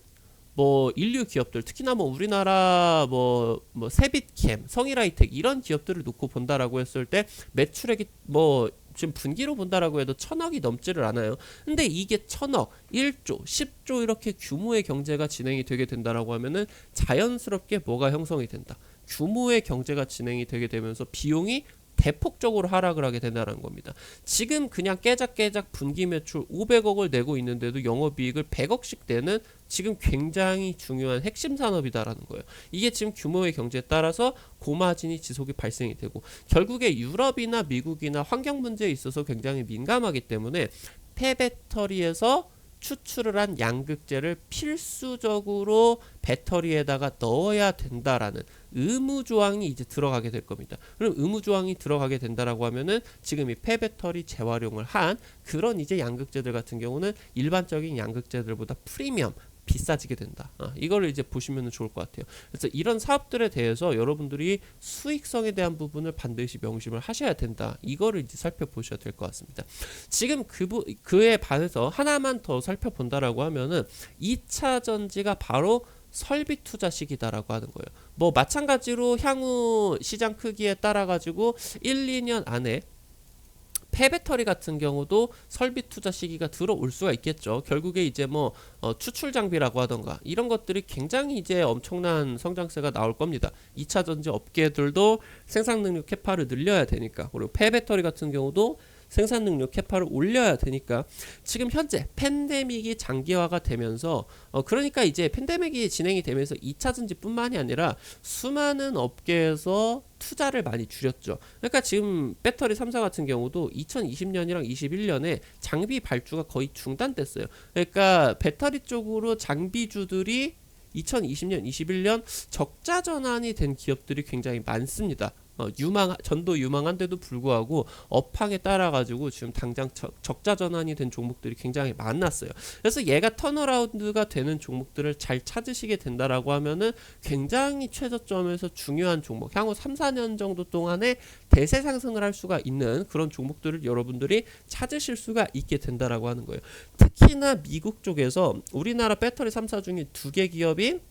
뭐 인류 기업들, 특히나 뭐 우리나라 뭐 세빛캠, 성일하이텍 이런 기업들을 놓고 본다라고 했을 때 매출액이 뭐 지금 분기로 본다라고 해도 1000억이 넘지를 않아요. 근데 이게 1000억, 1조, 10조 이렇게 규모의 경제가 진행이 되게 된다라고 하면은 자연스럽게 뭐가 형성이 된다. 규모의 경제가 진행이 되게 되면서 비용이 대폭적으로 하락을 하게 된다는 겁니다. 지금 그냥 깨작깨작 분기 매출 500억을 내고 있는데도 영업이익을 100억씩 내는 지금 굉장히 중요한 핵심 산업이다라는 거예요. 이게 지금 규모의 경제에 따라서 고마진이 지속이 발생이 되고, 결국에 유럽이나 미국이나 환경 문제에 있어서 굉장히 민감하기 때문에 폐배터리에서 추출을 한 양극재를 필수적으로 배터리에다가 넣어야 된다라는 의무 조항이 이제 들어가게 될 겁니다. 그럼 의무 조항이 들어가게 된다라고 하면은 지금 이 폐배터리 재활용을 한 그런 이제 양극재들 같은 경우는 일반적인 양극재들보다 프리미엄 비싸지게 된다. 이거를 이제 보시면 좋을 것 같아요. 그래서 이런 사업들에 대해서 여러분들이 수익성에 대한 부분을 반드시 명심을 하셔야 된다. 이거를 이제 살펴보셔야 될 것 같습니다. 지금 그에 반해서 하나만 더 살펴본다라고 하면은 2차 전지가 바로 설비 투자 시기다라고 하는 거예요. 뭐 마찬가지로 향후 시장 크기에 따라 가지고 1, 2년 안에 폐배터리 같은 경우도 설비 투자 시기가 들어올 수가 있겠죠. 결국에 이제 뭐 추출 장비라고 하던가 이런 것들이 굉장히 이제 엄청난 성장세가 나올 겁니다. 2차 전지 업계들도 생산 능력 캐파를 늘려야 되니까, 그리고 폐배터리 같은 경우도 생산 능력 캐파를 올려야 되니까 지금 현재 팬데믹이 장기화가 되면서 그러니까 이제 팬데믹이 진행이 되면서 2차 전지뿐만이 아니라 수많은 업계에서 투자를 많이 줄였죠. 그러니까 지금 배터리 3사 같은 경우도 2020년이랑 21년에 장비 발주가 거의 중단됐어요. 그러니까 배터리 쪽으로 장비주들이 2020년, 21년 적자 전환이 된 기업들이 굉장히 많습니다. 전도 유망한데도 불구하고 업황에 따라 가지고 지금 당장 적자 전환이 된 종목들이 굉장히 많았어요. 그래서 얘가 턴어라운드가 되는 종목들을 잘 찾으시게 된다라고 하면은 굉장히 최저점에서 중요한 종목, 향후 3, 4년 정도 동안에 대세 상승을 할 수가 있는 그런 종목들을 여러분들이 찾으실 수가 있게 된다라고 하는 거예요. 특히나 미국 쪽에서 우리나라 배터리 3사 중에 2개 기업인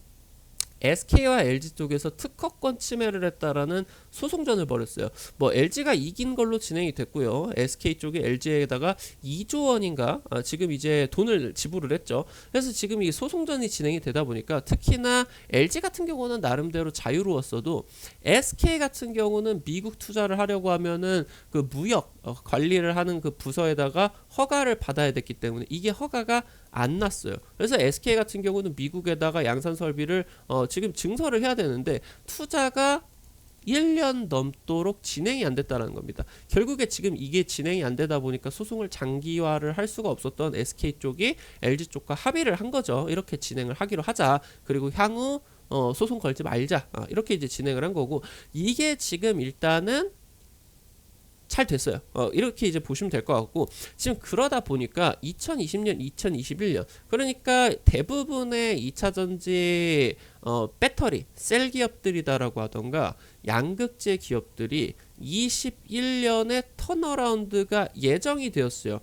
SK와 LG 쪽에서 특허권 침해를 했다라는 소송전을 벌였어요. 뭐 LG가 이긴 걸로 진행이 됐고요. SK 쪽이 LG에다가 2조 원인가 지금 이제 돈을 지불을 했죠. 그래서 지금 이 소송전이 진행이 되다 보니까 특히나 LG 같은 경우는 나름대로 자유로웠어도 SK 같은 경우는 미국 투자를 하려고 하면은 그 무역 관리를 하는 그 부서에다가 허가를 받아야 됐기 때문에 이게 허가가 안 났어요. 그래서 SK 같은 경우는 미국에다가 양산 설비를 지금 증설을 해야 되는데 투자가 1년 넘도록 진행이 안 됐다는 겁니다. 결국에 지금 이게 진행이 안 되다 보니까 소송을 장기화를 할 수가 없었던 SK 쪽이 LG 쪽과 합의를 한 거죠. 이렇게 진행을 하기로 하자. 그리고 향후 소송 걸지 말자. 이렇게 이제 진행을 한 거고, 이게 지금 일단은 잘 됐어요. 이렇게 이제 보시면 될 것 같고, 지금 그러다 보니까 2020년, 2021년 그러니까 대부분의 2차 전지 배터리 셀 기업들이다라고 하던가 양극재 기업들이 21년에 턴어라운드가 예정이 되었어요.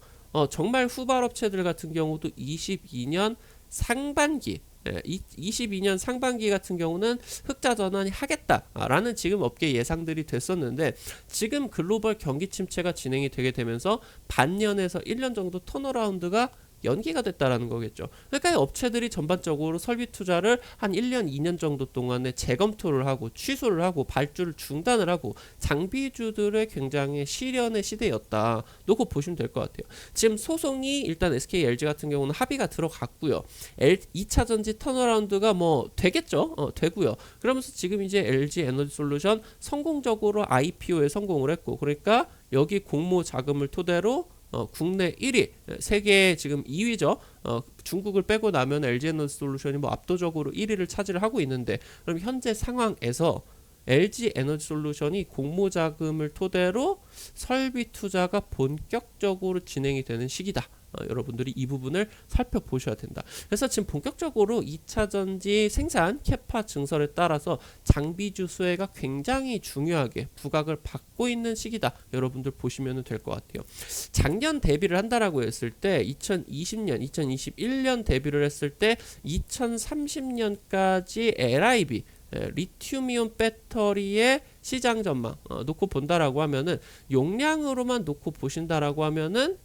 정말 후발업체들 같은 경우도 22년 상반기 22년 상반기 같은 경우는 흑자 전환이 하겠다라는 지금 업계 예상들이 됐었는데, 지금 글로벌 경기 침체가 진행이 되게 되면서 반년에서 1년 정도 턴어라운드가 연기가 됐다라는 거겠죠. 그러니까 업체들이 전반적으로 설비 투자를 한 1년, 2년 정도 동안에 재검토를 하고 취소를 하고 발주를 중단을 하고 장비주들의 굉장히 시련의 시대였다 놓고 보시면 될 것 같아요. 지금 소송이 일단 SK, LG 같은 경우는 합의가 들어갔고요. 2차 전지 턴어라운드가 뭐 되겠죠. 되고요. 그러면서 지금 이제 LG 에너지 솔루션 성공적으로 IPO에 성공을 했고, 그러니까 여기 공모 자금을 토대로 국내 1위, 세계 지금 2위죠. 중국을 빼고 나면 LG에너지솔루션이 뭐 압도적으로 1위를 차지를 하고 있는데, 그럼 현재 상황에서 LG에너지솔루션이 공모자금을 토대로 설비 투자가 본격적으로 진행이 되는 시기다. 여러분들이 이 부분을 살펴보셔야 된다. 그래서 지금 본격적으로 2차전지 생산 캐파 증설에 따라서 장비주 수혜가 굉장히 중요하게 부각을 받고 있는 시기다. 여러분들 보시면 될 것 같아요. 작년 대비를 한다라고 했을 때 2020년, 2021년 대비를 했을 때 2030년까지 LIB 리튬이온 배터리의 시장 전망 놓고 본다라고 하면은, 용량으로만 놓고 보신다라고 하면은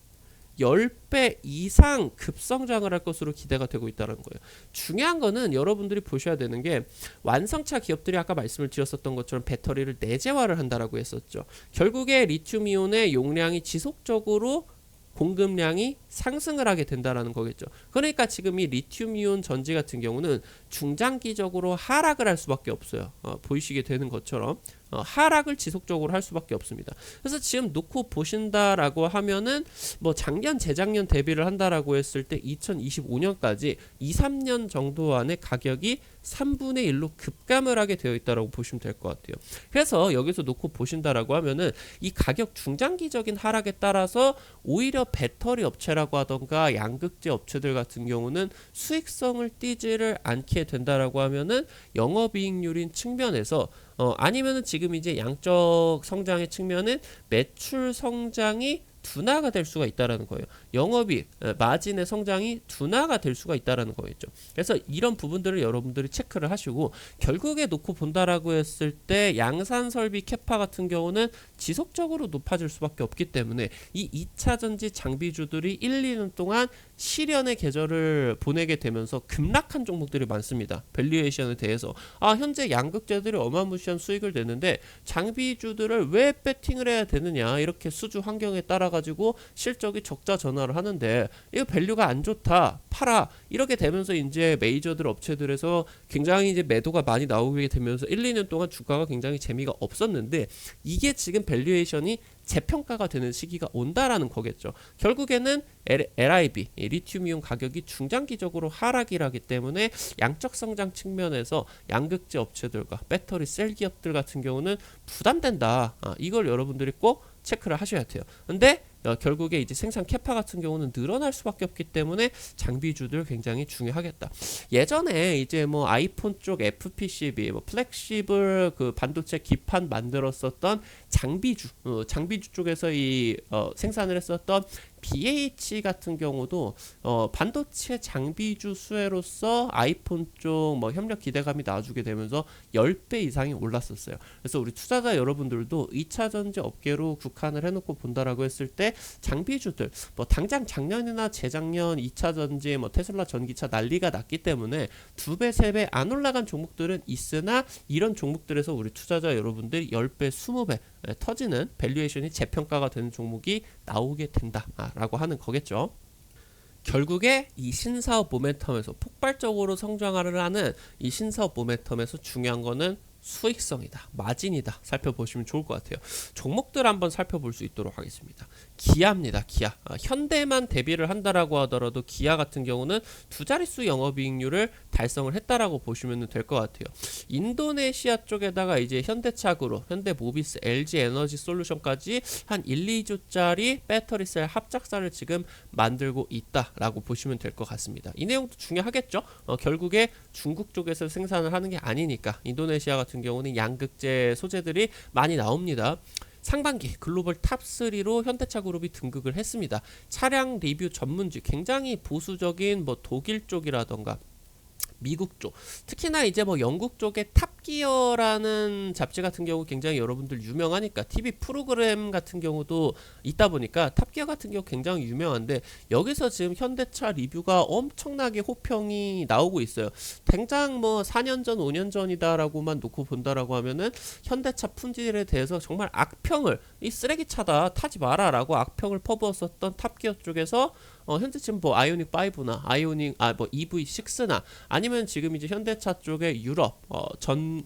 10배 이상 급성장을 할 것으로 기대가 되고 있다는 거예요. 중요한 거는 여러분들이 보셔야 되는 게, 완성차 기업들이 아까 말씀을 드렸었던 것처럼 배터리를 내재화를 한다라고 했었죠. 결국에 리튬이온의 용량이 지속적으로 공급량이 상승을 하게 된다라는 거겠죠. 그러니까 지금 이 리튬이온 전지 같은 경우는 중장기적으로 하락을 할 수밖에 없어요. 보이시게 되는 것처럼 하락을 지속적으로 할 수밖에 없습니다. 그래서 지금 놓고 보신다라고 하면은, 뭐 작년 재작년 대비를 한다라고 했을 때 2025년까지 2-3년 정도 안에 가격이 3분의 1로 급감을 하게 되어 있다라고 보시면 될 것 같아요. 그래서 여기서 놓고 보신다라고 하면은, 이 가격 중장기적인 하락에 따라서 오히려 배터리 업체라고 하던가 양극재 업체들 같은 경우는 수익성을 띠지를 않게 된다라고 하면은, 영업이익률인 측면에서 아니면은 지금 이제 양적 성장의 측면은 매출 성장이 둔화가 될 수가 있다라는 거예요. 영업이익, 마진의 성장이 둔화가 될 수가 있다라는 거겠죠. 그래서 이런 부분들을 여러분들이 체크를 하시고, 결국에 놓고 본다라고 했을 때 양산 설비 캐파 같은 경우는 지속적으로 높아질 수밖에 없기 때문에, 이 2차 전지 장비주들이 1-2년 동안 실현의 계절을 보내게 되면서 급락한 종목들이 많습니다. 밸류에이션에 대해서 현재 양극재들이 어마무시한 수익을 내는데 장비주들을 왜 배팅을 해야 되느냐, 이렇게 수주 환경에 따라 가지고 실적이 적자 전환을 하는데, 이거 밸류가 안 좋다, 팔아, 이렇게 되면서 이제 메이저들 업체들에서 굉장히 이제 매도가 많이 나오게 되면서 1-2년 동안 주가가 굉장히 재미가 없었는데, 이게 지금 밸류에이션이 재평가가 되는 시기가 온다라는 거겠죠. 결국에는 LIB, 리튬이온 가격이 중장기적으로 하락이라기 때문에 양적 성장 측면에서 양극재 업체들과 배터리 셀 기업들 같은 경우는 부담된다. 이걸 여러분들이 꼭 체크를 하셔야 돼요. 근데 결국에 이제 생산 캐파 같은 경우는 늘어날 수밖에 없기 때문에 장비주들 굉장히 중요하겠다. 예전에 이제 뭐 아이폰 쪽 FPCB, 뭐 플렉시블 그 반도체 기판 만들었었던 장비주 쪽에서 이 생산을 했었던 BH 같은 경우도 반도체 장비주 수혜로서 아이폰 쪽 뭐 협력 기대감이 나와주게 되면서 10배 이상이 올랐었어요. 그래서 우리 투자자 여러분들도 2차 전지 업계로 국한을 해놓고 본다라고 했을 때, 장비주들 뭐 당장 작년이나 재작년 2차 전지 뭐 테슬라 전기차 난리가 났기 때문에 2배 3배 안 올라간 종목들은 있으나, 이런 종목들에서 우리 투자자 여러분들이 10배 20배 터지는 밸류에이션이 재평가가 되는 종목이 나오게 된다라고 하는 거겠죠. 결국에 이 신사업 모멘텀에서 폭발적으로 성장을 하는 이 신사업 모멘텀에서 중요한 거는 수익성이다, 마진이다, 살펴보시면 좋을 것 같아요. 종목들 한번 살펴볼 수 있도록 하겠습니다. 기아입니다. 기아. 현대만 대비를 한다라고 하더라도 기아 같은 경우는 두 자릿수 영업이익률을 달성을 했다라고 보시면 될 것 같아요. 인도네시아 쪽에다가 이제 현대차그룹, 현대모비스, LG에너지솔루션까지 한 1-2조짜리 배터리셀 합작사를 지금 만들고 있다라고 보시면 될 것 같습니다. 이 내용도 중요하겠죠. 결국에 중국 쪽에서 생산을 하는 게 아니니까 인도네시아 같은 경우는 양극재 소재들이 많이 나옵니다. 상반기 글로벌 탑3로 현대차 그룹이 등극을 했습니다. 차량 리뷰 전문지, 굉장히 보수적인 뭐 독일 쪽이라던가 미국 쪽, 특히나 이제 뭐 영국 쪽의 탑기어라는 잡지 같은 경우 굉장히 여러분들 유명하니까, TV 프로그램 같은 경우도 있다 보니까 탑기어 같은 경우 굉장히 유명한데, 여기서 지금 현대차 리뷰가 엄청나게 호평이 나오고 있어요. 당장 뭐 4년 전 5년 전이다라고만 놓고 본다라고 하면은 현대차 품질에 대해서 정말 악평을, 이 쓰레기차다, 타지 마라 라고 악평을 퍼부었었던 탑기어 쪽에서 현재 지금 뭐 아이오닉 5나 아이오닉 뭐 EV6나 아니면 지금 이제 현대차 쪽의 유럽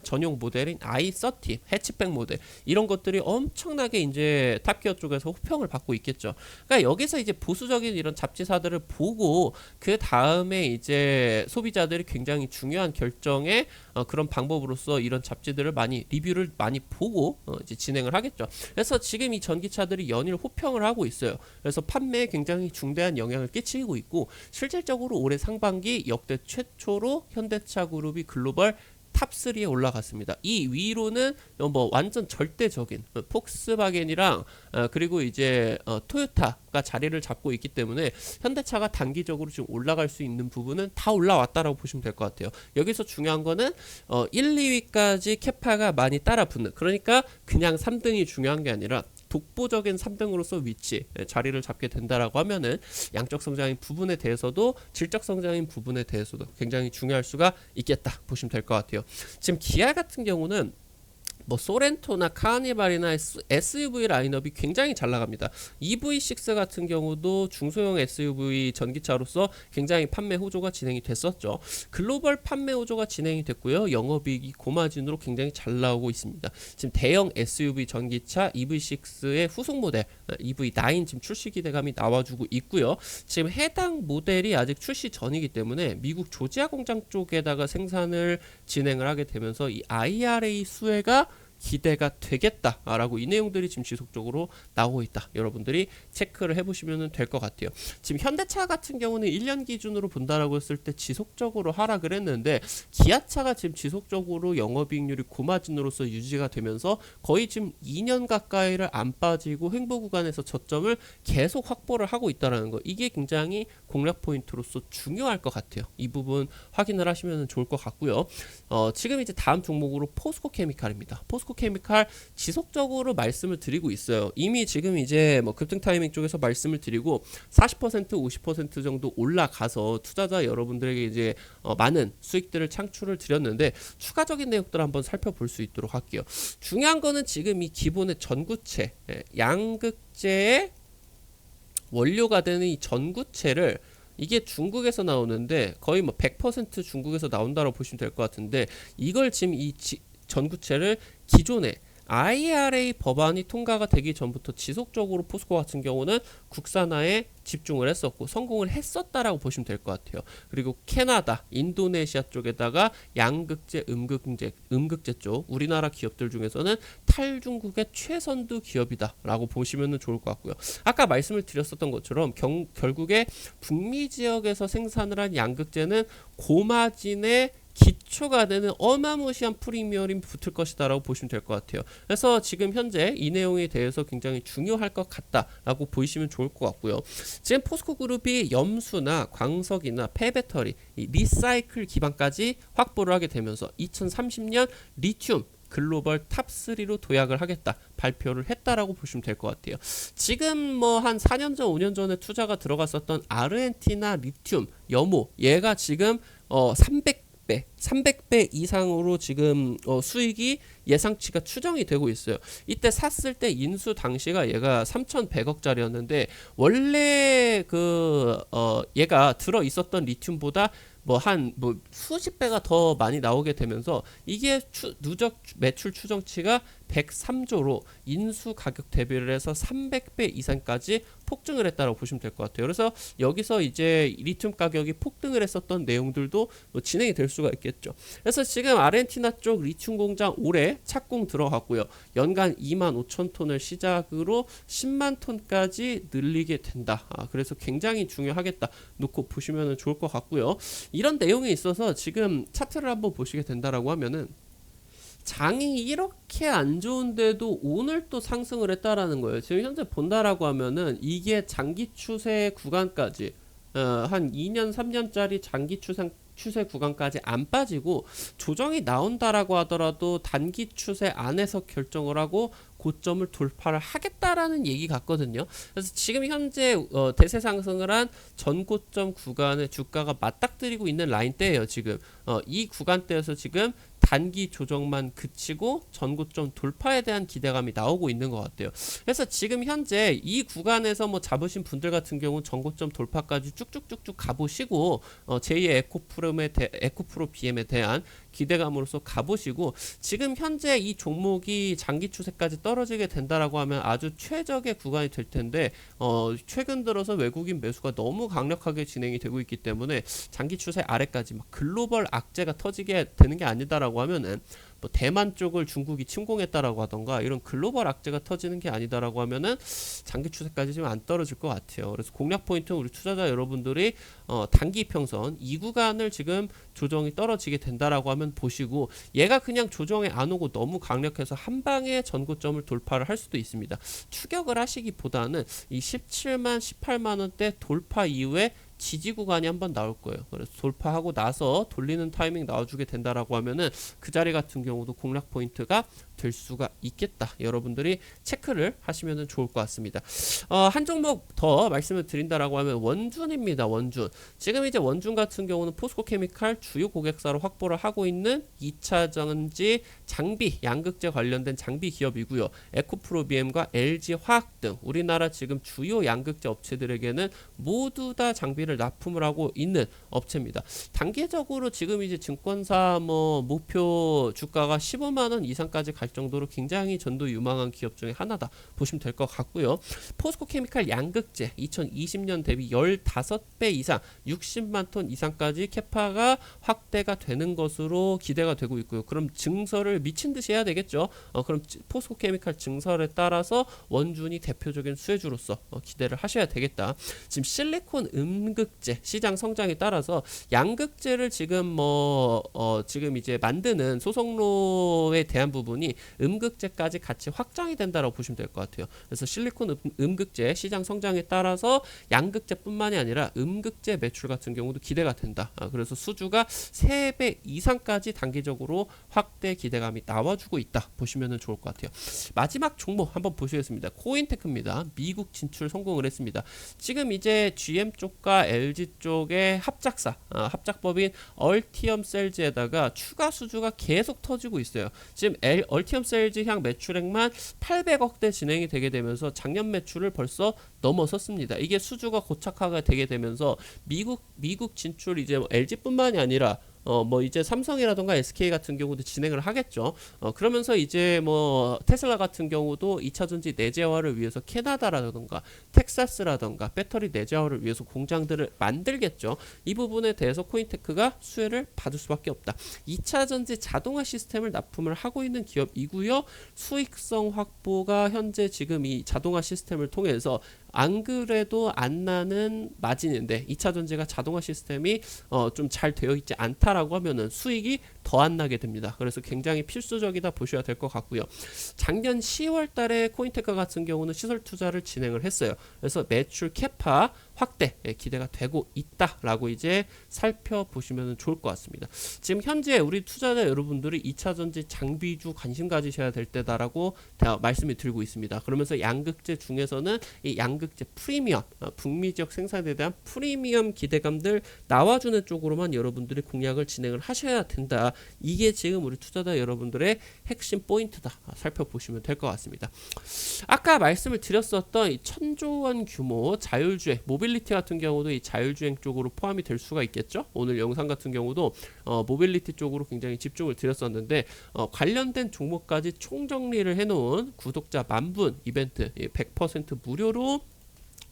전용 모델인 i30 해치백 모델 이런 것들이 엄청나게 이제 탑기어 쪽에서 호평을 받고 있겠죠. 그러니까 여기서 이제 보수적인 이런 잡지사들을 보고 그 다음에 이제 소비자들이 굉장히 중요한 결정에 그런 방법으로서 이런 잡지들을 많이 리뷰를 많이 보고 이제 진행을 하겠죠. 그래서 지금 이 전기차들이 연일 호평을 하고 있어요. 그래서 판매에 굉장히 중대한 영향을 끼치고 있고 실질적으로 올해 상반기 역대 최초로 현대차 그룹이 글로벌 탑3에 올라갔습니다. 이 위로는 뭐 완전 절대적인 폭스바겐이랑 그리고 이제 토요타가 자리를 잡고 있기 때문에 현대차가 단기적으로 지금 올라갈 수 있는 부분은 다 올라왔다라고 보시면 될 것 같아요. 여기서 중요한 거는 1, 2위까지 캐파가 많이 따라붙는, 그러니까 그냥 3등이 중요한 게 아니라 독보적인 3등으로서 위치 자리를 잡게 된다라고 하면은 양적 성장인 부분에 대해서도 질적 성장인 부분에 대해서도 굉장히 중요할 수가 있겠다 보시면 될 것 같아요. 지금 기아 같은 경우는 뭐 소렌토나 카니발이나 SUV 라인업이 굉장히 잘 나갑니다. EV6 같은 경우도 중소형 SUV 전기차로서 굉장히 판매 호조가 진행이 됐었죠. 글로벌 판매 호조가 진행이 됐고요. 영업이익이 고마진으로 굉장히 잘 나오고 있습니다. 지금 대형 SUV 전기차 EV6의 후속 모델 EV9 지금 출시 기대감이 나와주고 있고요. 지금 해당 모델이 아직 출시 전이기 때문에 미국 조지아 공장 쪽에다가 생산을 진행을 하게 되면서 이 IRA 수혜가 기대가 되겠다라고 이 내용들이 지금 지속적으로 나오고 있다. 여러분들이 체크를 해보시면 될 것 같아요. 지금 현대차 같은 경우는 1년 기준으로 본다라고 했을 때 지속적으로 하락을 했는데 기아차가 지금 지속적으로 영업이익률이 고마진으로서 유지가 되면서 거의 지금 2년 가까이를 안 빠지고 횡보 구간에서 저점을 계속 확보를 하고 있다는 거, 이게 굉장히 공략 포인트로서 중요할 것 같아요. 이 부분 확인을 하시면 좋을 것 같고요. 지금 이제 다음 종목으로 포스코 케미칼입니다. 포스코 케미칼 지속적으로 말씀을 드리고 있어요. 이미 지금 이제 뭐 급등 타이밍 쪽에서 말씀을 드리고 40% 50% 정도 올라가서 투자자 여러분들에게 이제 많은 수익들을 창출을 드렸는데 추가적인 내용들을 한번 살펴볼 수 있도록 할게요. 중요한 거는 지금 이 기본의 전구체 양극재의 원료가 되는 이 전구체를, 이게 중국에서 나오는데 거의 뭐 100% 중국에서 나온다고 보시면 될 것 같은데, 이걸 지금 이 전구체를 기존에 IRA 법안이 통과가 되기 전부터 지속적으로 포스코 같은 경우는 국산화에 집중을 했었고 성공을 했었다라고 보시면 될 것 같아요. 그리고 캐나다, 인도네시아 쪽에다가 양극재, 음극재 쪽 우리나라 기업들 중에서는 탈중국의 최선두 기업이다라고 보시면 좋을 것 같고요. 아까 말씀을 드렸었던 것처럼 결국에 북미 지역에서 생산을 한 양극재는 고마진의 기초가 되는 어마무시한 프리미엄이 붙을 것이다라고 보시면 될 것 같아요. 그래서 지금 현재 이 내용에 대해서 굉장히 중요할 것 같다라고 보시면 좋을 것 같고요. 지금 포스코 그룹이 염수나 광석이나 폐배터리, 리사이클 기반까지 확보를 하게 되면서 2030년 리튬 글로벌 탑3로 도약을 하겠다 발표를 했다라고 보시면 될 것 같아요. 지금 뭐 한 4년 전 5년 전에 투자가 들어갔었던 아르헨티나 리튬 염호, 얘가 지금 300배 이상으로 지금 수익이 예상치가 추정이 되고 있어요. 이때 샀을 때 인수 당시가 얘가 3,100억짜리였는데 원래 얘가 들어 있었던 리튬보다 뭐 수십 배가 더 많이 나오게 되면서 이게 누적 매출 추정치가 103조로 인수 가격 대비를 해서 300배 이상까지 폭증을 했다고 보시면 될 것 같아요. 그래서 여기서 이제 리튬 가격이 폭등을 했었던 내용들도 진행이 될 수가 있겠죠. 그래서 지금 아르헨티나 쪽 리튬 공장 올해 착공 들어갔고요. 연간 25,000톤을 시작으로 10만 톤까지 늘리게 된다. 그래서 굉장히 중요하겠다 놓고 보시면 좋을 것 같고요. 이런 내용에 있어서 지금 차트를 한번 보시게 된다라고 하면은 장이 이렇게 안 좋은데도 오늘 또 상승을 했다라는 거예요. 지금 현재 본다라고 하면은 이게 장기 추세 구간까지 한 2년 3년짜리 장기 추세 구간까지 안 빠지고 조정이 나온다라고 하더라도 단기 추세 안에서 결정을 하고 고점을 돌파를 하겠다라는 얘기 같거든요. 그래서 지금 현재 대세 상승을 한 전고점 구간에 주가가 맞닥뜨리고 있는 라인대예요. 지금 이 구간대에서 지금 단기 조정만 그치고 전고점 돌파에 대한 기대감이 나오고 있는 것 같아요. 그래서 지금 현재 이 구간에서 뭐 잡으신 분들 같은 경우 전고점 돌파까지 쭉쭉쭉쭉 가보시고 제2의 에코프로 BM에 대한 기대감으로서 가보시고, 지금 현재 이 종목이 장기 추세까지 떨어지게 된다라고 하면 아주 최적의 구간이 될 텐데, 최근 들어서 외국인 매수가 너무 강력하게 진행이 되고 있기 때문에 장기 추세 아래까지 막 글로벌 악재가 터지게 되는 게 아니다라고 하면은, 뭐 대만 쪽을 중국이 침공했다라고 하던가 이런 글로벌 악재가 터지는 게 아니다라고 하면은 장기 추세까지 지금 안 떨어질 것 같아요. 그래서 공략 포인트는 우리 투자자 여러분들이 단기 평선 이 구간을 지금 조정이 떨어지게 된다라고 하면 보시고, 얘가 그냥 조정에 안 오고 너무 강력해서 한 방에 전고점을 돌파를 할 수도 있습니다. 추격을 하시기보다는 이 17만 18만 원대 돌파 이후에 지지 구간이 한번 나올 거예요. 그래서 돌파하고 나서 돌리는 타이밍 나와주게 된다라고 하면은 그 자리 같은 경우도 공략 포인트가 될 수가 있겠다. 여러분들이 체크를 하시면 좋을 것 같습니다. 한 종목 더 말씀을 드린다라고 하면 원준입니다. 원준. 지금 이제 원준 같은 경우는 포스코케미칼 주요 고객사로 확보를 하고 있는 2차 전지 장비, 양극재 관련된 장비 기업이고요. 에코프로 BM과 LG화학 등 우리나라 지금 주요 양극재 업체들에게는 모두 다 장비를 납품을 하고 있는 업체입니다. 단계적으로 지금 이제 증권사 뭐 목표 주가가 15만 원 이상까지 갈 정도로 굉장히 전도 유망한 기업 중에 하나다 보시면 될 것 같고요. 포스코케미칼 양극재 2020년 대비 15배 이상 60만 톤 이상까지 캐파가 확대가 되는 것으로 기대가 되고 있고요. 그럼 증설을 미친 듯이 해야 되겠죠. 그럼 포스코케미칼 증설에 따라서 원준이 대표적인 수혜주로서 기대를 하셔야 되겠다. 지금 실리콘 음극재 시장 성장에 따라서 양극재를 지금 지금 이제 만드는 소속로에 대한 부분이 음극재까지 같이 확장이 된다라고 보시면 될 것 같아요. 그래서 실리콘 음극재 시장 성장에 따라서 양극재뿐만이 아니라 음극재 매출 같은 경우도 기대가 된다. 그래서 수주가 3배 이상까지 단기적으로 확대 기대감이 나와주고 있다 보시면 좋을 것 같아요. 마지막 종목 한번 보시겠습니다. 코인테크입니다. 미국 진출 성공을 했습니다. 지금 이제 GM 쪽과 LG 쪽의 합작법인 얼티엄 셀즈에다가 추가 수주가 계속 터지고 있어요. 지금 얼티엄 셀즈 향 매출액만 800억대 진행이 되게 되면서 작년 매출을 벌써 넘어섰습니다. 이게 수주가 고착화가 되게 되면서 미국 진출 이제 LG뿐만이 아니라 이제 삼성이라던가 SK 같은 경우도 진행을 하겠죠. 그러면서 이제 테슬라 같은 경우도 2차전지 내재화를 위해서 캐나다라던가 텍사스라던가 배터리 내재화를 위해서 공장들을 만들겠죠. 이 부분에 대해서 코인테크가 수혜를 받을 수밖에 없다. 2차전지 자동화 시스템을 납품을 하고 있는 기업이고요. 수익성 확보가 현재 지금 이 자동화 시스템을 통해서 안 그래도 안 나는 마진인데 2차 전지가 자동화 시스템이 좀 잘 되어 있지 않다라고 하면은 수익이 더 안 나게 됩니다. 그래서 굉장히 필수적이다 보셔야 될 것 같고요. 작년 10월 달에 코인테크 같은 경우는 시설 투자를 진행을 했어요. 그래서 매출 캐파 확대 기대가 되고 있다라고 이제 살펴보시면 좋을 것 같습니다. 지금 현재 우리 투자자 여러분들이 2차 전지 장비주 관심 가지셔야 될 때다라고 말씀을 드리고 있습니다. 그러면서 양극재 중에서는 이 양극재 프리미엄, 북미 지역 생산에 대한 프리미엄 기대감들 나와주는 쪽으로만 여러분들이 공략을 진행을 하셔야 된다. 이게 지금 우리 투자자 여러분들의 핵심 포인트다. 살펴보시면 될 것 같습니다. 아까 말씀을 드렸었던 이 1000조 원 규모 자율주행, 모빌리티 같은 경우도 이 자율주행 쪽으로 포함이 될 수가 있겠죠. 오늘 영상 같은 경우도 모빌리티 쪽으로 굉장히 집중을 드렸었는데 관련된 종목까지 총정리를 해놓은 구독자 10,000분 이벤트 100% 무료로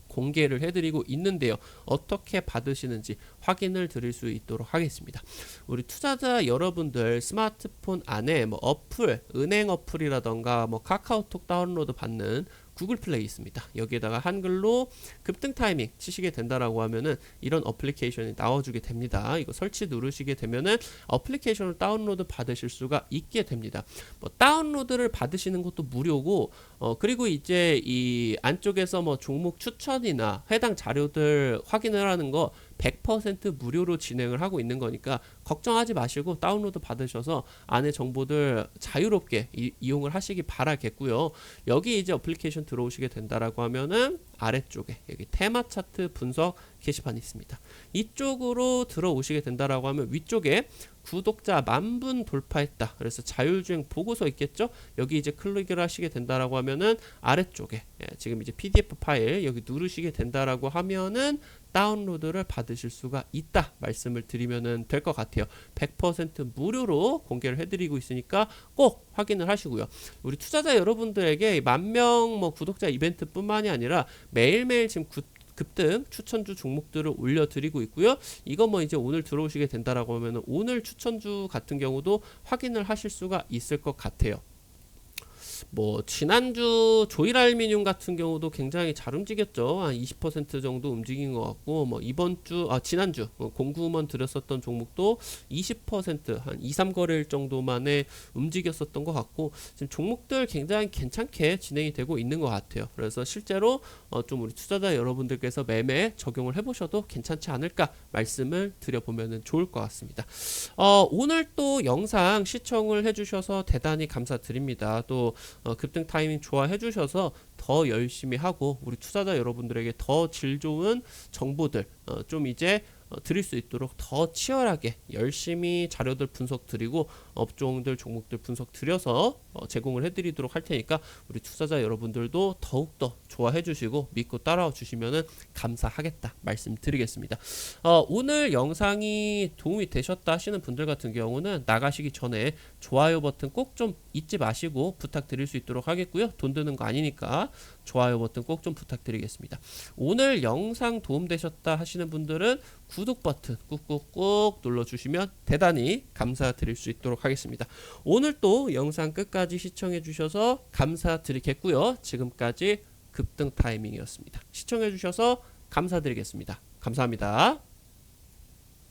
공개를 해드리고 있는데요. 어떻게 받으시는지 확인을 드릴 수 있도록 하겠습니다. 우리 투자자 여러분들 스마트폰 안에 어플, 은행 어플이라던가 카카오톡 다운로드 받는 구글 플레이 있습니다. 여기에다가 한글로 급등 타이밍 치시게 된다라고 하면은 이런 어플리케이션이 나와주게 됩니다. 이거 설치 누르시게 되면은 어플리케이션을 다운로드 받으실 수가 있게 됩니다. 다운로드를 받으시는 것도 무료고, 그리고 이제 이 안쪽에서 종목 추천이나 해당 자료들 확인을 하는 거 100% 무료로 진행을 하고 있는 거니까 걱정하지 마시고 다운로드 받으셔서 안에 정보들 자유롭게 이용을 하시기 바라겠고요. 여기 이제 어플리케이션 들어오시게 된다라고 하면은 아래쪽에 여기 테마 차트 분석 게시판이 있습니다. 이쪽으로 들어오시게 된다라고 하면 위쪽에 구독자 10,000분 돌파했다. 그래서 자율주행 보고서 있겠죠? 여기 이제 클릭을 하시게 된다라고 하면은 아래쪽에 지금 이제 PDF 파일 여기 누르시게 된다라고 하면은 다운로드를 받으실 수가 있다 말씀을 드리면 될 것 같아요. 100% 무료로 공개를 해드리고 있으니까 꼭 확인을 하시고요. 우리 투자자 여러분들에게 10,000명 뭐 구독자 이벤트뿐만이 아니라 매일매일 지금 급등 추천주 종목들을 올려드리고 있고요. 이거 뭐 이제 오늘 들어오시게 된다라고 하면 오늘 추천주 같은 경우도 확인을 하실 수가 있을 것 같아요. 뭐 지난주 조일알미늄 같은 경우도 굉장히 잘 움직였죠. 한 20% 정도 움직인 것 같고, 뭐 이번 주 지난주 공구먼 들였었던 종목도 20% 한 2, 3거래일 정도만에 움직였었던 것 같고, 지금 종목들 굉장히 괜찮게 진행이 되고 있는 것 같아요. 그래서 실제로 좀 우리 투자자 여러분들께서 매매 적용을 해보셔도 괜찮지 않을까 말씀을 드려보면 좋을 것 같습니다. 오늘 또 영상 시청을 해주셔서 대단히 감사드립니다. 또 급등 타이밍 좋아해 주셔서 더 열심히 하고 우리 투자자 여러분들에게 더 질 좋은 정보들 좀 이제 드릴 수 있도록 더 치열하게 열심히 자료들 분석 드리고 업종들 종목들 분석 드려서 제공을 해드리도록 할 테니까 우리 투자자 여러분들도 더욱더 좋아해 주시고 믿고 따라와 주시면 감사하겠다 말씀드리겠습니다. 오늘 영상이 도움이 되셨다 하시는 분들 같은 경우는 나가시기 전에 좋아요 버튼 꼭 좀 잊지 마시고 부탁드릴 수 있도록 하겠고요. 돈 드는 거 아니니까 좋아요 버튼 꼭 좀 부탁드리겠습니다. 오늘 영상 도움되셨다 하시는 분들은 구독 버튼 꾹꾹꾹 눌러주시면 대단히 감사드릴 수 있도록 하겠습니다. 오늘 또 영상 끝까지 시청해 주셔서 감사드리겠고요. 지금까지 급등 타이밍이었습니다. 시청해 주셔서 감사드리겠습니다. 감사합니다.